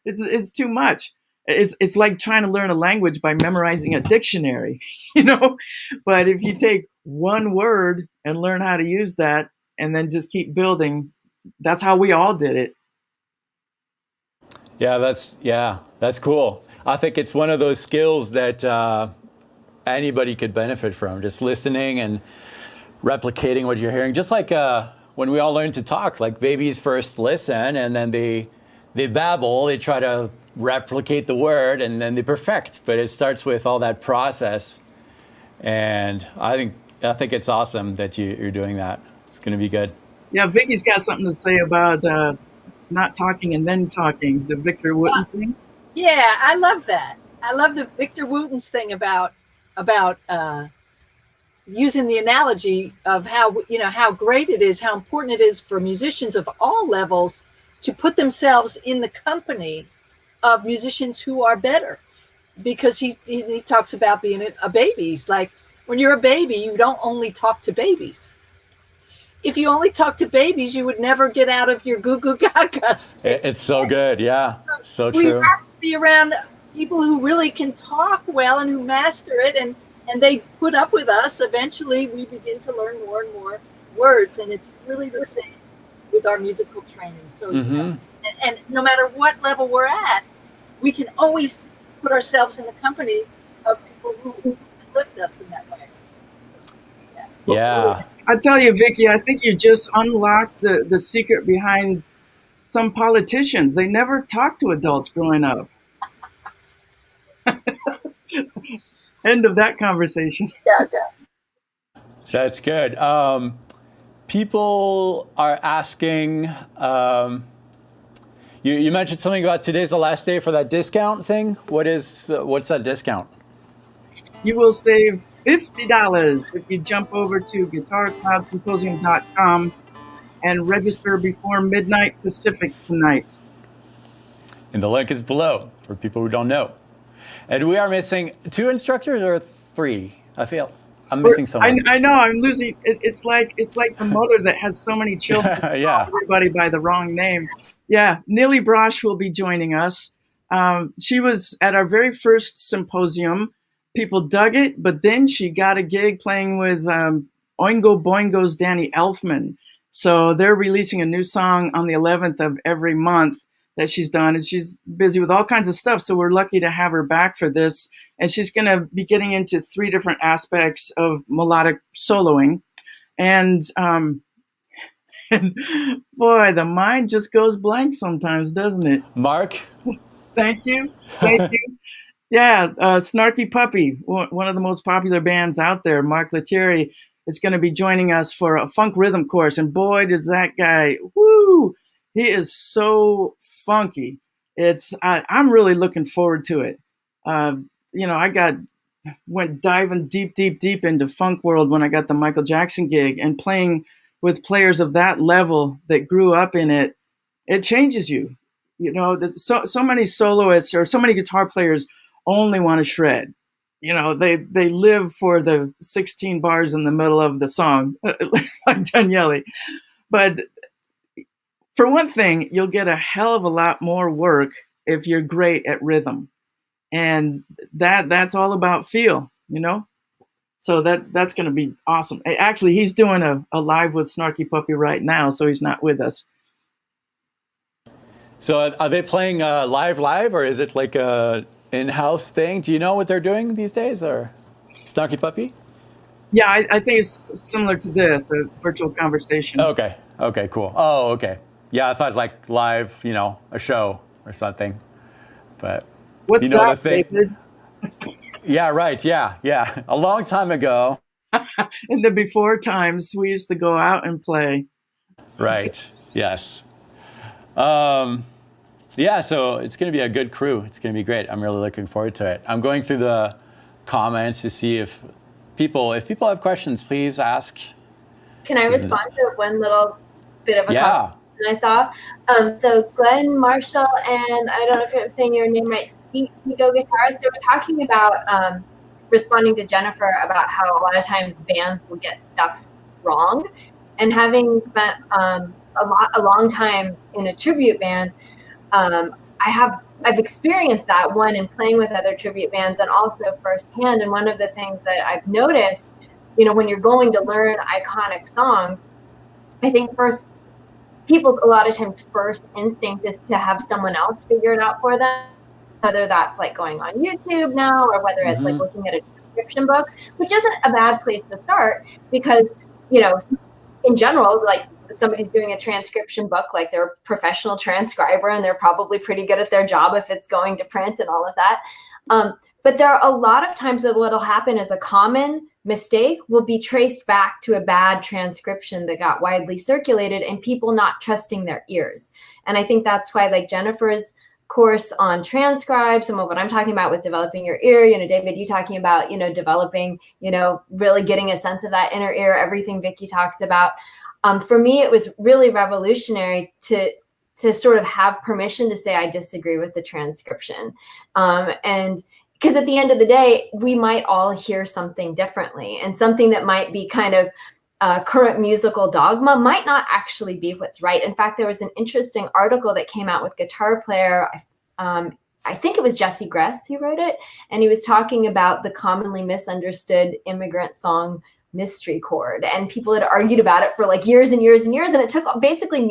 it's too much. It's like trying to learn a language by memorizing a dictionary, But if you take one word and learn how to use that and then just keep building, that's how we all did it. Yeah, that's cool. I think it's one of those skills that anybody could benefit from, just listening and replicating what you're hearing. Just like when we all learn to talk, like babies first listen and then they babble, they try to replicate the word and then they perfect. But it starts with all that process. And I think it's awesome that you're doing that. It's going to be good. Yeah, Vicky's got something to say about not talking and then talking, the Victor Wooten thing. Yeah, I love that. I love the Victor Wooten's thing about using the analogy of how great it is, how important it is for musicians of all levels to put themselves in the company of musicians who are better. Because he talks about being a baby. He's like, when you're a baby, you don't only talk to babies. If you only talk to babies, you would never get out of your goo goo gaga state. It's so good. Yeah, so we true. We have to be around people who really can talk well and who master it, and they put up with us. Eventually, we begin to learn more and more words, and it's really the same with our musical training. So, and no matter what level we're at, we can always put ourselves in the company of people who can lift us in that way. Yeah. I tell you, Vicky, I think you just unlocked the secret behind some politicians. They never talked to adults growing up. End of that conversation. Yeah. That's good. People are asking, you mentioned something about today's the last day for that discount thing. What's that discount? You will save $50 if you jump over to guitarcloudsymposium.com and register before midnight Pacific tonight. And the link is below for people who don't know. And we are missing 2 instructors or 3. I feel I'm missing someone. I know I'm losing. It's like the mother that has so many children. Yeah. Everybody by the wrong name. Yeah, Neely Brosh will be joining us. She was at our very first symposium. People dug it, but then she got a gig playing with Oingo Boingo's Danny Elfman. So they're releasing a new song on the 11th of every month that she's done, and she's busy with all kinds of stuff. So we're lucky to have her back for this. And she's going to be getting into 3 different aspects of melodic soloing. And boy, the mind just goes blank sometimes, doesn't it? Mark? Thank you. Yeah, Snarky Puppy, one of the most popular bands out there, Mark Lettieri, is going to be joining us for a funk rhythm course. And boy, does that guy, woo, he is so funky. I'm really looking forward to it. I went diving deep into funk world when I got the Michael Jackson gig, and playing with players of that level that grew up in it, it changes you. So many soloists or so many guitar players only want to shred. They live for the 16 bars in the middle of the song, like Daniele. But for one thing, you'll get a hell of a lot more work if you're great at rhythm. And that's all about feel, So that's going to be awesome. Actually, he's doing a live with Snarky Puppy right now, so he's not with us. So are they playing live, or is it like a in-house thing? Do you know what they're doing these days, or Snarky Puppy? Yeah, I think it's similar to this, a virtual conversation. Okay. Okay. Cool. Oh, okay. Yeah, I thought like live, a show or something. But What's the that, thing. David? Yeah. Right. Yeah. Yeah. A long time ago. In the before times, we used to go out and play. Right. Yes. Yeah. So it's going to be a good crew. It's going to be great. I'm really looking forward to it. I'm going through the comments to see if people have questions, please ask. Can I respond to one little bit of a Yeah. comment I saw? So Glenn Marshall and I don't know if I'm saying your name right, Go Guitars. They were talking about responding to Jennifer about how a lot of times bands will get stuff wrong, and having spent a long time in a tribute band, I've experienced that one in playing with other tribute bands and also firsthand. And one of the things that I've noticed, when you're going to learn iconic songs, I think people's a lot of times first instinct is to have someone else figure it out for them, whether that's like going on YouTube now or whether it's like looking at a transcription book, which isn't a bad place to start because, in general, like somebody's doing a transcription book, like they're a professional transcriber and they're probably pretty good at their job if it's going to print and all of that. But there are a lot of times that what'll happen is a common mistake will be traced back to a bad transcription that got widely circulated and people not trusting their ears. And I think that's why like Jennifer's course on transcribe, some of what I'm talking about with developing your ear, David, you talking about, developing, really getting a sense of that inner ear, everything Vicky talks about. For me, it was really revolutionary to sort of have permission to say I disagree with the transcription. And because at the end of the day, we might all hear something differently, and something that might be kind of current musical dogma might not actually be what's right. In fact, there was an interesting article that came out with Guitar Player. I think it was Jesse Gress who wrote it, and he was talking about the commonly misunderstood immigrant song mystery chord, and people had argued about it for like years and years and years, and it took basically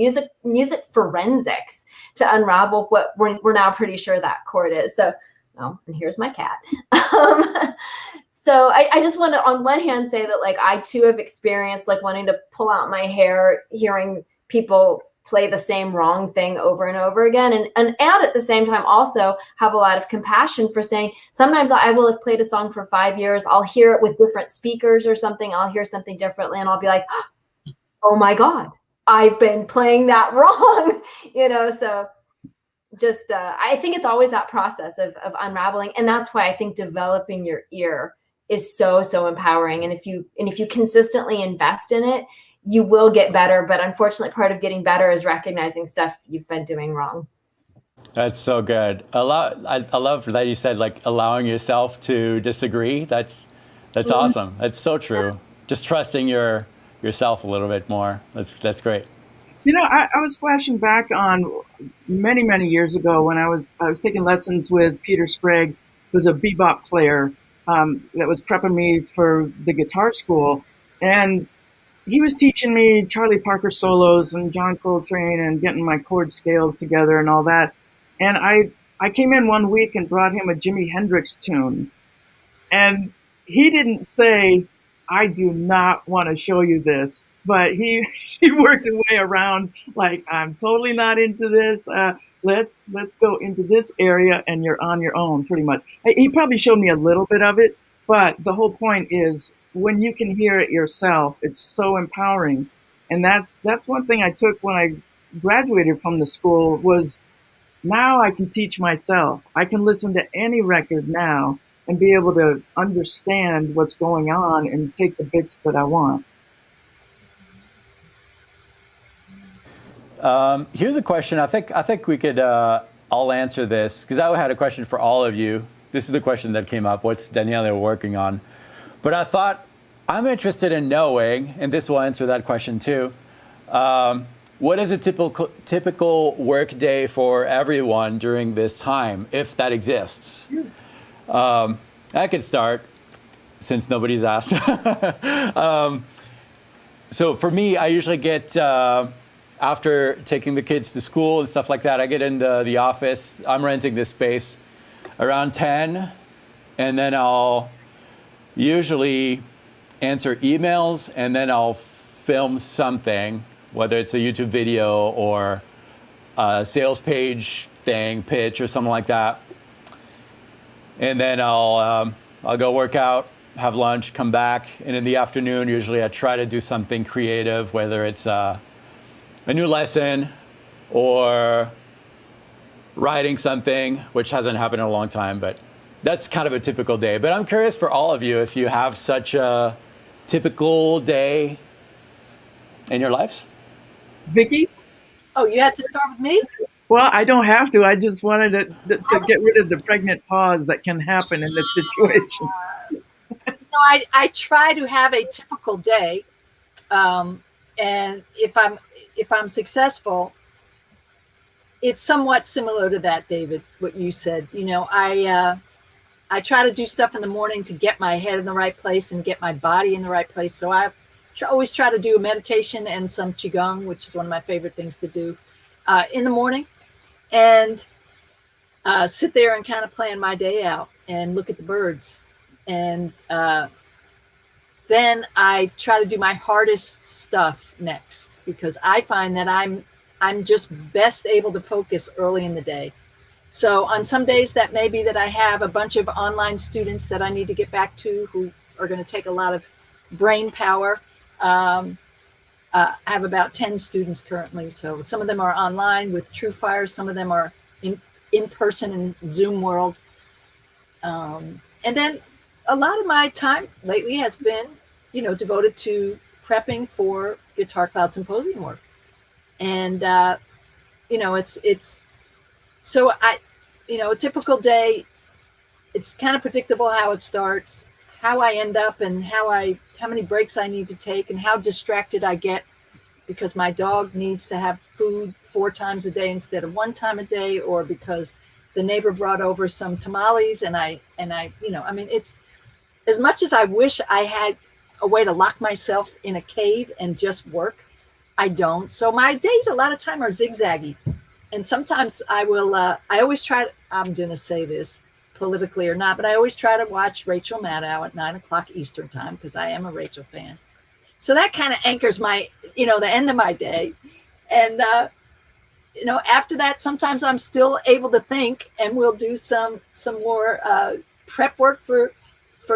music forensics to unravel what we're now pretty sure that chord is. So, and here's my cat. So I just want to, on one hand, say that like I too have experienced like wanting to pull out my hair, hearing people play the same wrong thing over and over again. And at the same time also have a lot of compassion for saying, sometimes I will have played a song for 5 years. I'll hear it with different speakers or something. I'll hear something differently and I'll be like, oh my God, I've been playing that wrong, so just, I think it's always that process of unraveling. And that's why I think developing your ear is so, so empowering. And if you consistently invest in it, you will get better. But unfortunately, part of getting better is recognizing stuff you've been doing wrong. That's so good. I love that you said like allowing yourself to disagree. That's awesome. That's so true. Just trusting yourself a little bit more. That's great. I was flashing back on many, many years ago when I was taking lessons with Peter Sprague, who was a bebop player that was prepping me for the guitar school. And he was teaching me Charlie Parker solos and John Coltrane and getting my chord scales together and all that. And I came in one week and brought him a Jimi Hendrix tune. And he didn't say, I do not want to show you this. But he worked a way around, like, I'm totally not into this. Let's go into this area and you're on your own, pretty much. He probably showed me a little bit of it, but the whole point is when you can hear it yourself, it's so empowering. And that's one thing I took when I graduated from the school was now I can teach myself. I can listen to any record now and be able to understand what's going on and take the bits that I want. Here's a question. I think we could all answer this because I had a question for all of you. This is the question that came up. What's Daniele working on? But I thought I'm interested in knowing, and this will answer that question too. What is a typical work day for everyone during this time, if that exists? I could start since nobody's asked. So for me, I usually get. After taking the kids to school and stuff like that, I get in the office. I'm renting this space around 10, and then I'll usually answer emails, and then I'll film something, whether it's a YouTube video or a sales page thing, pitch or something like that. And then I'll go work out, have lunch, come back, and in the afternoon, usually I try to do something creative, whether it's a new lesson or writing something, which hasn't happened in a long time, but that's kind of a typical day. But I'm curious for all of you, if you have such a typical day in your lives. Vicky? Oh, you had to start with me? Well, I don't have to. I just wanted to get rid of the pregnant pause that can happen in this situation. I try to have a typical day, and if I'm successful, it's somewhat similar to that, David. What you said, I try to do stuff in the morning to get my head in the right place and get my body in the right place. So I always try to do a meditation and some qigong, which is one of my favorite things to do in the morning, and sit there and kind of plan my day out and look at the birds. And then I try to do my hardest stuff next, because I find that I'm just best able to focus early in the day. So on some days that may be that I have a bunch of online students that I need to get back to who are going to take a lot of brain power. I have about 10 students currently. So some of them are online with TrueFire. Some of them are in person in Zoom world. And then a lot of my time lately has been, devoted to prepping for Guitar Cloud Symposium work. And, it's so a typical day, it's kind of predictable how it starts, how I end up, and how many breaks I need to take, and how distracted I get because my dog needs to have food 4 times a day instead of 1 time a day, or because the neighbor brought over some tamales and it's as much as I wish I had a way to lock myself in a cave and just work, I don't. So my days a lot of time are zigzaggy. And sometimes I will, I always try to, I'm going to say this politically or not, but I always try to watch Rachel Maddow at 9:00 Eastern time, because I am a Rachel fan. So that kind of anchors my, the end of my day. And, after that, sometimes I'm still able to think, and we'll do some more prep work for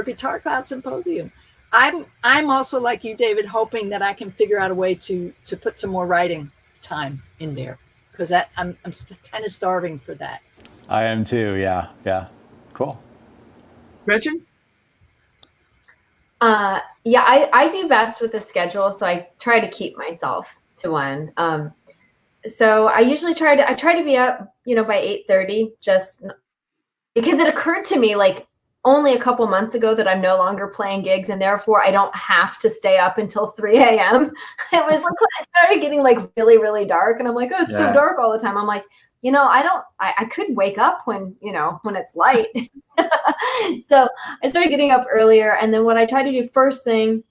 Guitar Cloud Symposium. I'm also, like you, David, hoping that I can figure out a way to put some more writing time in there, because I'm kind of starving for that. I am too. Yeah. Cool. Gretchen? I do best with the schedule, so I try to keep myself to one. So I usually try to be up, by 8:30, just because it occurred to me only a couple months ago that I'm no longer playing gigs, and therefore I don't have to stay up until 3 a.m. It was when I started getting really, really dark, and I'm like, oh, it's so dark all the time. I'm like, I could wake up when it's light. So I started getting up earlier. And then what I try to do first thing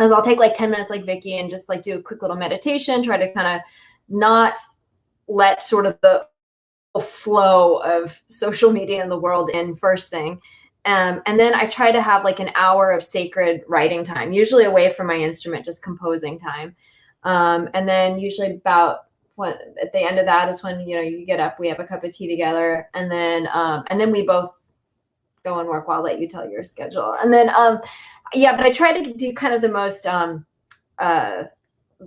is I'll take 10 minutes like Vicky and just do a quick little meditation, try to kind of not let sort of the flow of social media in the world in first thing. And then I try to have an hour of sacred writing time, usually away from my instrument, just composing time. And then usually about at the end of that is when, you get up, we have a cup of tea together, and then we both go and work. Well, I'll let you tell your schedule. And then, but I try to do kind of the most,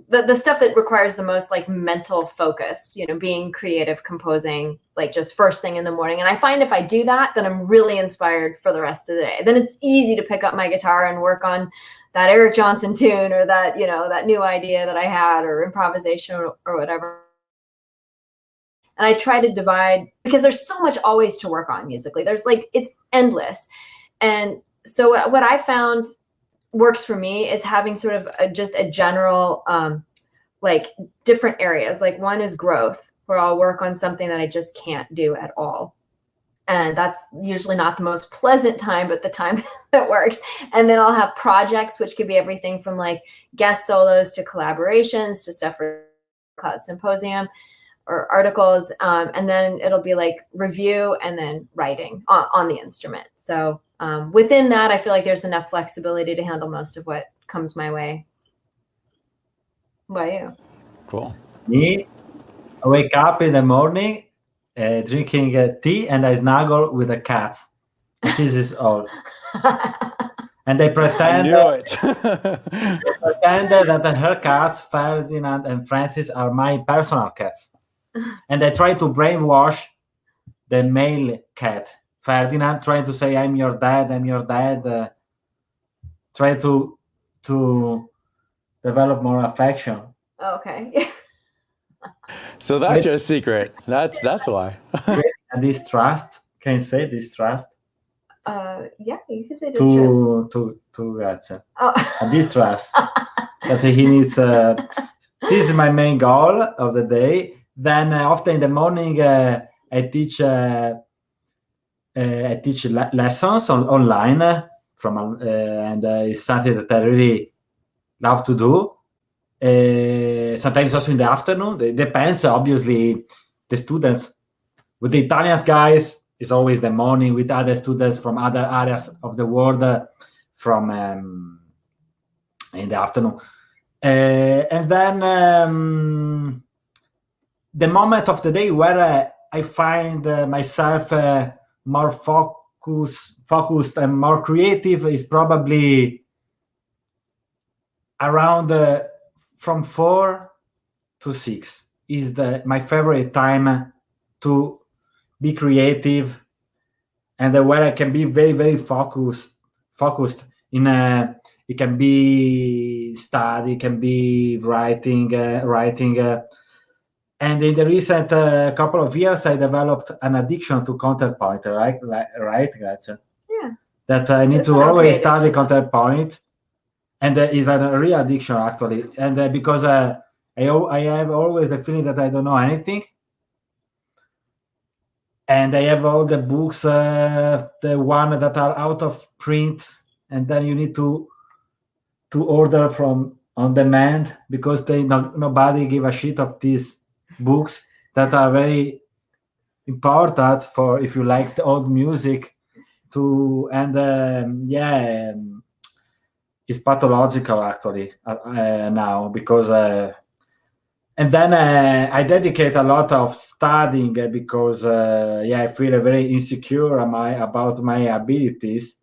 the stuff that requires the most mental focus, being creative, composing, just first thing in the morning. And I find if I do that, then I'm really inspired for the rest of the day. Then it's easy to pick up my guitar and work on that Eric Johnson tune, or that, that new idea that I had, or improvisation or whatever. And I try to divide, because there's so much always to work on musically. There's it's endless. And so what I found works for me is having sort of just a general, different areas. One is growth, where I'll work on something that I just can't do at all. And that's usually not the most pleasant time, but the time that works. And then I'll have projects, which could be everything from guest solos to collaborations to stuff for Cloud Symposium. or articles, and then it'll be like review and then writing on the instrument. So within that, I feel like there's enough flexibility to handle most of what comes my way. What about you? Cool. Me, I wake up in the morning, drinking tea, and I snuggle with the cats. This is all. And they I pretend knew it. that her cats, Ferdinand and Francis, are my personal cats. And they try to brainwash the male cat, Ferdinand, trying to say, I'm your dad, I'm your dad. Try to develop more affection. Oh, okay. So that's your secret. That's why. And distrust. Can you say distrust? Yeah, you can say distrust. To Grazia. Oh. A distrust that he needs. This is my main goal of the day. Then often in the morning, I teach lessons online from, and it's something that I really love to do. Sometimes also in the afternoon. It depends, obviously, the students. With the Italian guys, it's always the morning. With other students from other areas of the world, from in the afternoon. And then the moment of the day where I find myself more focused and more creative is probably around from 4 to 6 is my favorite time to be creative, and where I can be very, very focused in it can be study, it can be writing. And in the recent couple of years, I developed an addiction to counterpoint, right, Grazia? Yeah. That I need to always study counterpoint, and is a real addiction, actually. And because I have always the feeling that I don't know anything. And I have all the books, the one that are out of print, and then you need to order from on demand because nobody give a shit of these books that are very important for if you like the old music it's pathological actually now because and then I dedicate a lot of studying because I feel very insecure about my abilities,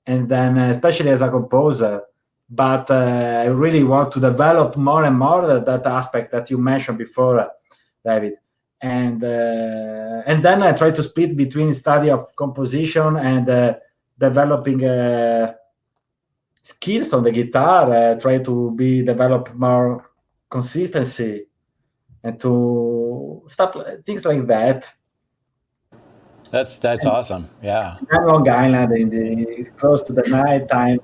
and then especially as a composer. But I really want to develop more and more that aspect that you mentioned before, David. And then I try to split between study of composition and developing skills on the guitar. Try to develop more consistency and to things like that. That's awesome. Yeah. In Long Island, close to the night time,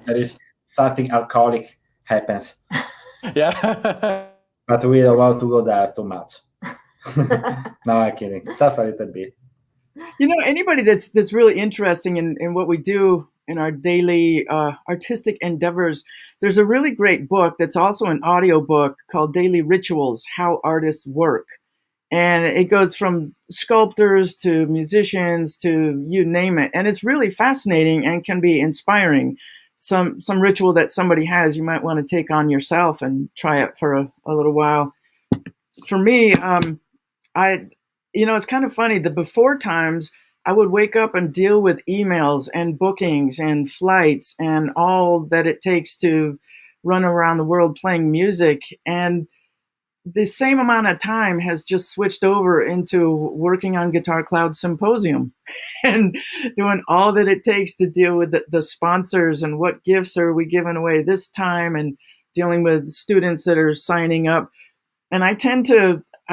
there is something alcoholic happens. Yeah. But we don't want to go there too much. No, I'm kidding. Just a little bit. You know, anybody that's really interesting in what we do in our daily artistic endeavors, there's a really great book that's also an audio book called Daily Rituals, How Artists Work. And it goes from sculptors to musicians to you name it. And it's really fascinating and can be inspiring. Some ritual that somebody has, you might want to take on yourself and try it for a little while. For me, it's kind of funny. The before times, I would wake up and deal with emails and bookings and flights and all that it takes to run around the world playing music. And the same amount of time has just switched over into working on Guitar Cloud Symposium and doing all that it takes to deal with the sponsors and what gifts are we giving away this time and dealing with students that are signing up. And I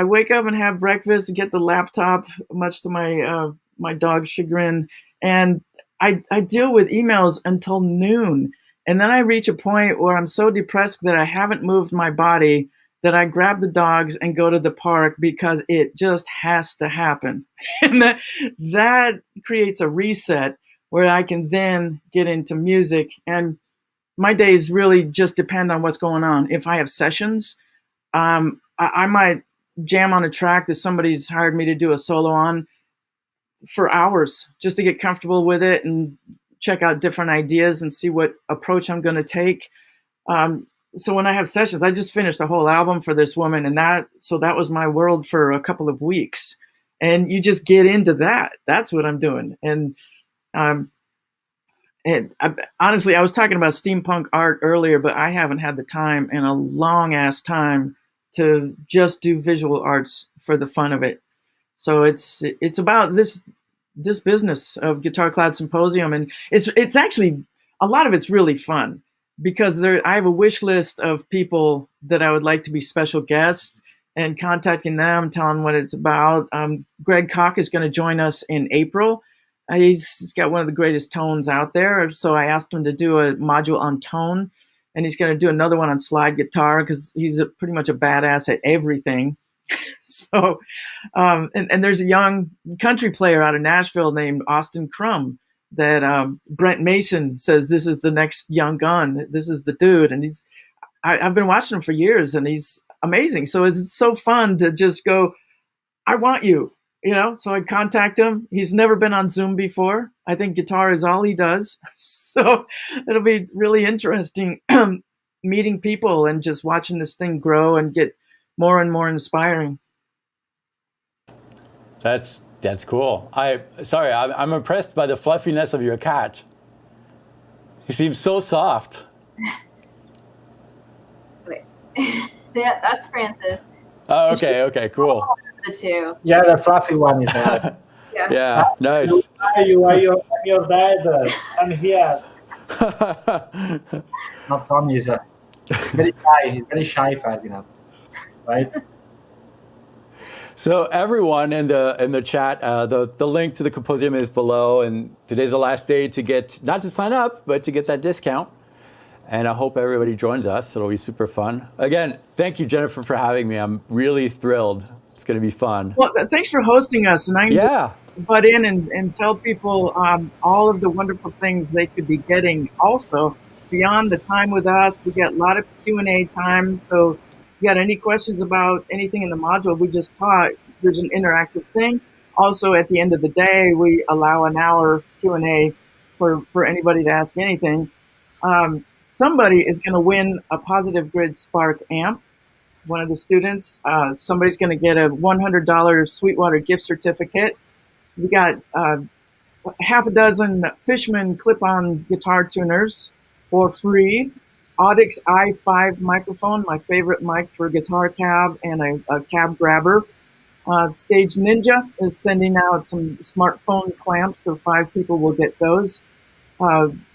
wake up and have breakfast, get the laptop, much to my dog's chagrin, and I deal with emails until noon. And then I reach a point where I'm so depressed that I haven't moved my body that I grab the dogs and go to the park because it just has to happen. And that creates a reset where I can then get into music. And my days really just depend on what's going on. If I have sessions, I might jam on a track that somebody's hired me to do a solo on for hours just to get comfortable with it and check out different ideas and see what approach I'm going to take. So when I have sessions, I just finished a whole album for this woman, and that was my world for a couple of weeks. And you just get into that. That's what I'm doing. Honestly, I was talking about steampunk art earlier, but I haven't had the time in a long ass time to just do visual arts for the fun of it. So it's about this business of Guitar Cloud Symposium, and it's actually, a lot of it's really fun because I have a wish list of people that I would like to be special guests, and contacting them, telling what it's about. Greg Koch is going to join us in April. He's got one of the greatest tones out there, so I asked him to do a module on tone, and he's going to do another one on slide guitar because he's pretty much a badass at everything. So, and there's a young country player out of Nashville named Austin Crum that Brent Mason says this is the next young gun. This is the dude, and I've been watching him for years, and he's amazing. So it's so fun to just go, I want you, so I contact him. He's never been on Zoom before. I think guitar is all he does. So it'll be really interesting meeting people and just watching this thing grow and get more and more inspiring. That's cool. I'm impressed by the fluffiness of your cat. He seems so soft. Wait. Yeah, that's Francis. Oh, okay, cool. The two. Yeah, the fluffy one is there. Yeah, nice. You are your dad. I'm here. No, Tom is very shy. He's very shy, Ferdinand. Right? So everyone in the chat, the link to the Symposium is below, and today's the last day to get, not to sign up, but to get that discount. And I hope everybody joins us. It'll be super fun. Again, thank you, Jennifer, for having me. I'm really thrilled. It's going to be fun. Well, thanks for hosting us. And I can butt in and tell people all of the wonderful things they could be getting. Also, beyond the time with us, we get a lot of Q&A time. So if you got any questions about anything in the module we just taught, there's an interactive thing. Also, at the end of the day, we allow an hour Q&A for anybody to ask anything. Somebody is going to win a Positive Grid Spark amp. One of the students. Somebody's going to get a $100 Sweetwater gift certificate. We got half a dozen Fishman clip-on guitar tuners for free. Audix i5 microphone, my favorite mic for guitar cab and a cab grabber. Stage Ninja is sending out some smartphone clamps, so 5 people will get those.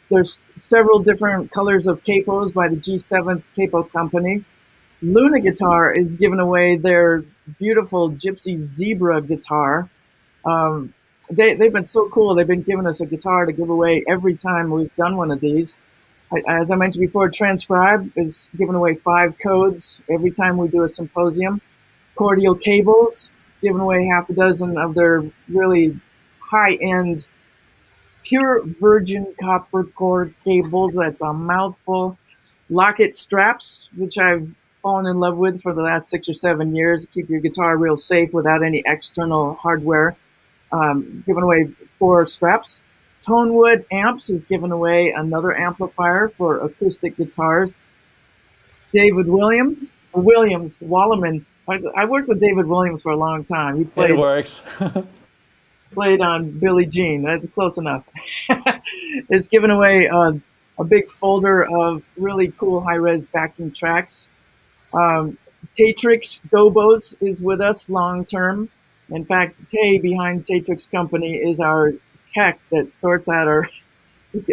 There's several different colors of capos by the G7th Capo Company. Luna Guitar is giving away their beautiful Gypsy Zebra guitar. They've been so cool. They've been giving us a guitar to give away every time we've done one of these. As I mentioned before, Transcribe is giving away 5 codes every time we do a symposium. Cordial Cables is giving away half a dozen of their really high-end pure virgin copper cord cables. That's a mouthful. Locket straps, which I've fallen in love with for the last 6 or 7 years, to keep your guitar real safe without any external hardware. Giving away 4 straps. Tonewood Amps is giving away another amplifier for acoustic guitars. David Williams, Wallerman. I worked with David Williams for a long time. He played. It works. Played on Billie Jean. That's close enough. It's giving away a big folder of really cool high-res backing tracks. Tatrix Gobos is with us long-term. In fact, Tay behind Tatrix Company is our tech that sorts out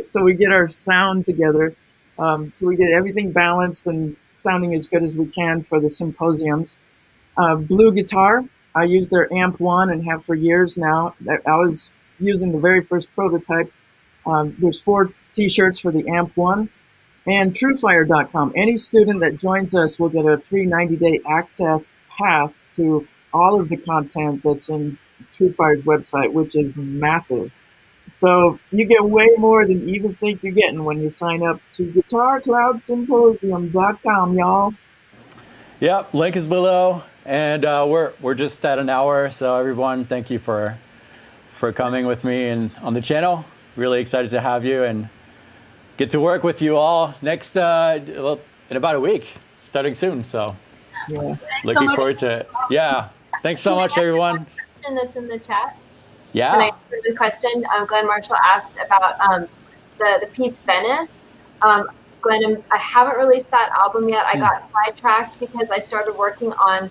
so we get our sound together. So we get everything balanced and sounding as good as we can for the symposiums. Blue Guitar, I use their Amp 1 and have for years now. I was using the very first prototype. There's 4 t-shirts for the Amp 1. And TrueFire.com. Any student that joins us will get a free 90-day access pass to all of the content that's in TrueFire's website, which is massive. So you get way more than you even think you're getting when you sign up to GuitarCloudSymposium.com, y'all. Yep, link is below. And we're just at an hour, so everyone, thank you for coming with me and on the channel. Really excited to have you and get to work with you all next in about a week, starting soon. So Yeah. looking forward to it. Yeah. Thanks so much, everyone. Question that's in the chat. Yeah. Can I answer the question? Glenn Marshall asked about the piece Venice. Glenn, I haven't released that album yet. I got sidetracked because I started working on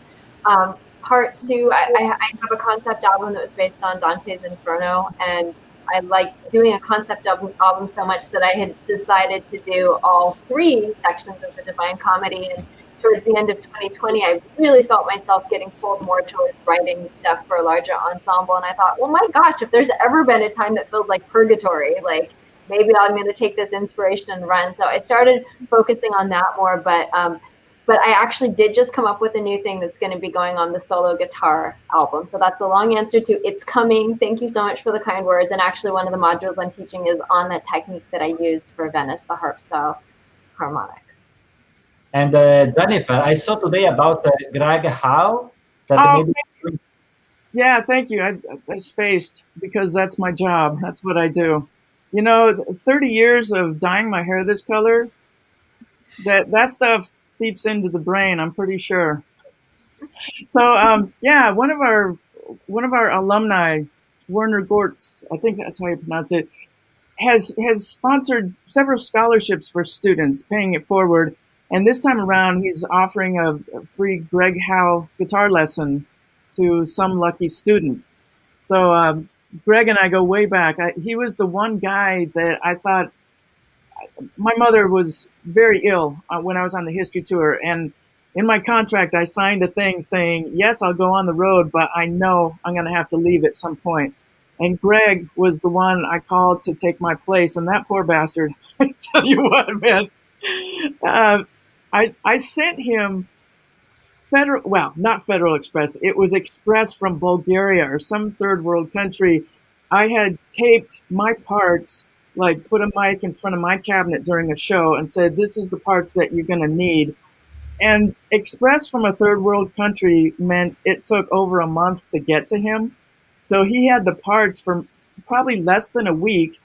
part 2. I have a concept album that was based on Dante's Inferno, and I liked doing a concept album so much that I had decided to do all 3 sections of the Divine Comedy. And towards the end of 2020, I really felt myself getting pulled more towards writing stuff for a larger ensemble. And I thought, well, my gosh, if there's ever been a time that feels like purgatory, like maybe I'm going to take this inspiration and run. So I started focusing on that more, but I actually did just come up with a new thing that's going to be going on the solo guitar album. So that's a long answer to it's coming. Thank you so much for the kind words. And actually one of the modules I'm teaching is on that technique that I used for Venice, the harp style harmonics. And Jennifer, I saw today about Greg Howe. Yeah, thank you. I spaced because that's my job. That's what I do. 30 years of dyeing my hair this color, that stuff seeps into the brain, I'm pretty sure. So yeah, one of our alumni, Werner Gortz, I think that's how you pronounce it, has sponsored several scholarships for students, paying it forward. And this time around, he's offering a free Greg Howe guitar lesson to some lucky student. So Greg and I go way back. He was the one guy that I thought, my mother was very ill when I was on the history tour. And in my contract, I signed a thing saying, yes, I'll go on the road, but I know I'm going to have to leave at some point. And Greg was the one I called to take my place. And that poor bastard, I tell you what, man, I sent him not Federal Express. It was Express from Bulgaria or some third world country. I had taped my parts, like put a mic in front of my cabinet during a show and said, this is the parts that you're going to need. And Express from a third world country meant it took over a month to get to him. So he had the parts for probably less than a week.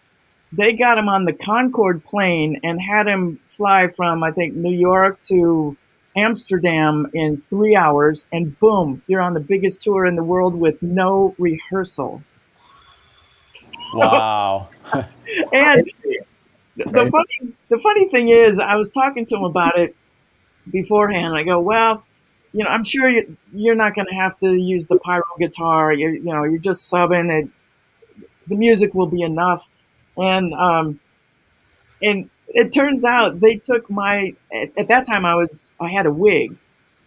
They got him on the Concorde plane and had him fly from, I think, New York to Amsterdam in 3 hours. And boom, you're on the biggest tour in the world with no rehearsal. Wow. And the funny thing is, I was talking to him about it beforehand. I go, well, I'm sure you're not going to have to use the pyro guitar. You're just subbing it. The music will be enough. And it turns out they took at that time I had a wig.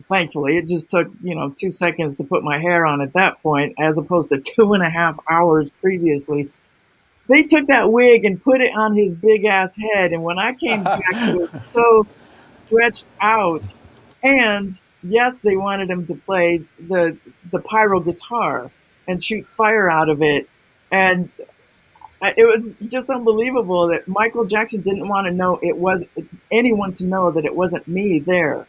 Thankfully, it just took, 2 seconds to put my hair on at that point, as opposed to 2.5 hours previously. They took that wig and put it on his big ass head. And when I came back, it was so stretched out. And yes, they wanted him to play the pyro guitar and shoot fire out of it. And it was just unbelievable that Michael Jackson didn't want anyone to know that it wasn't me there.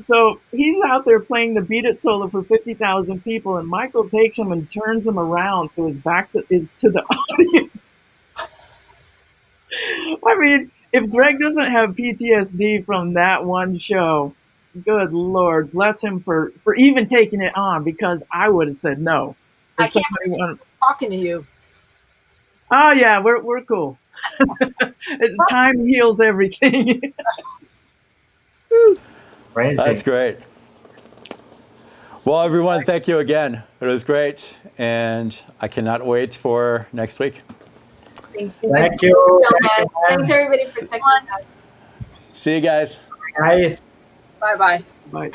So he's out there playing the Beat It solo for 50,000 people, and Michael takes him and turns him around so his back is to the audience. I mean, if Greg doesn't have PTSD from that one show, good Lord, bless him for even taking it on, because I would have said no. I can't believe he's talking to you. Oh yeah, we're cool. Time heals everything. Crazy. That's great. Well, everyone, thank you again. It was great, and I cannot wait for next week. Thank you. Thank you. So much. Thanks everybody for checking out. See you guys. Guys. Bye-bye. Bye.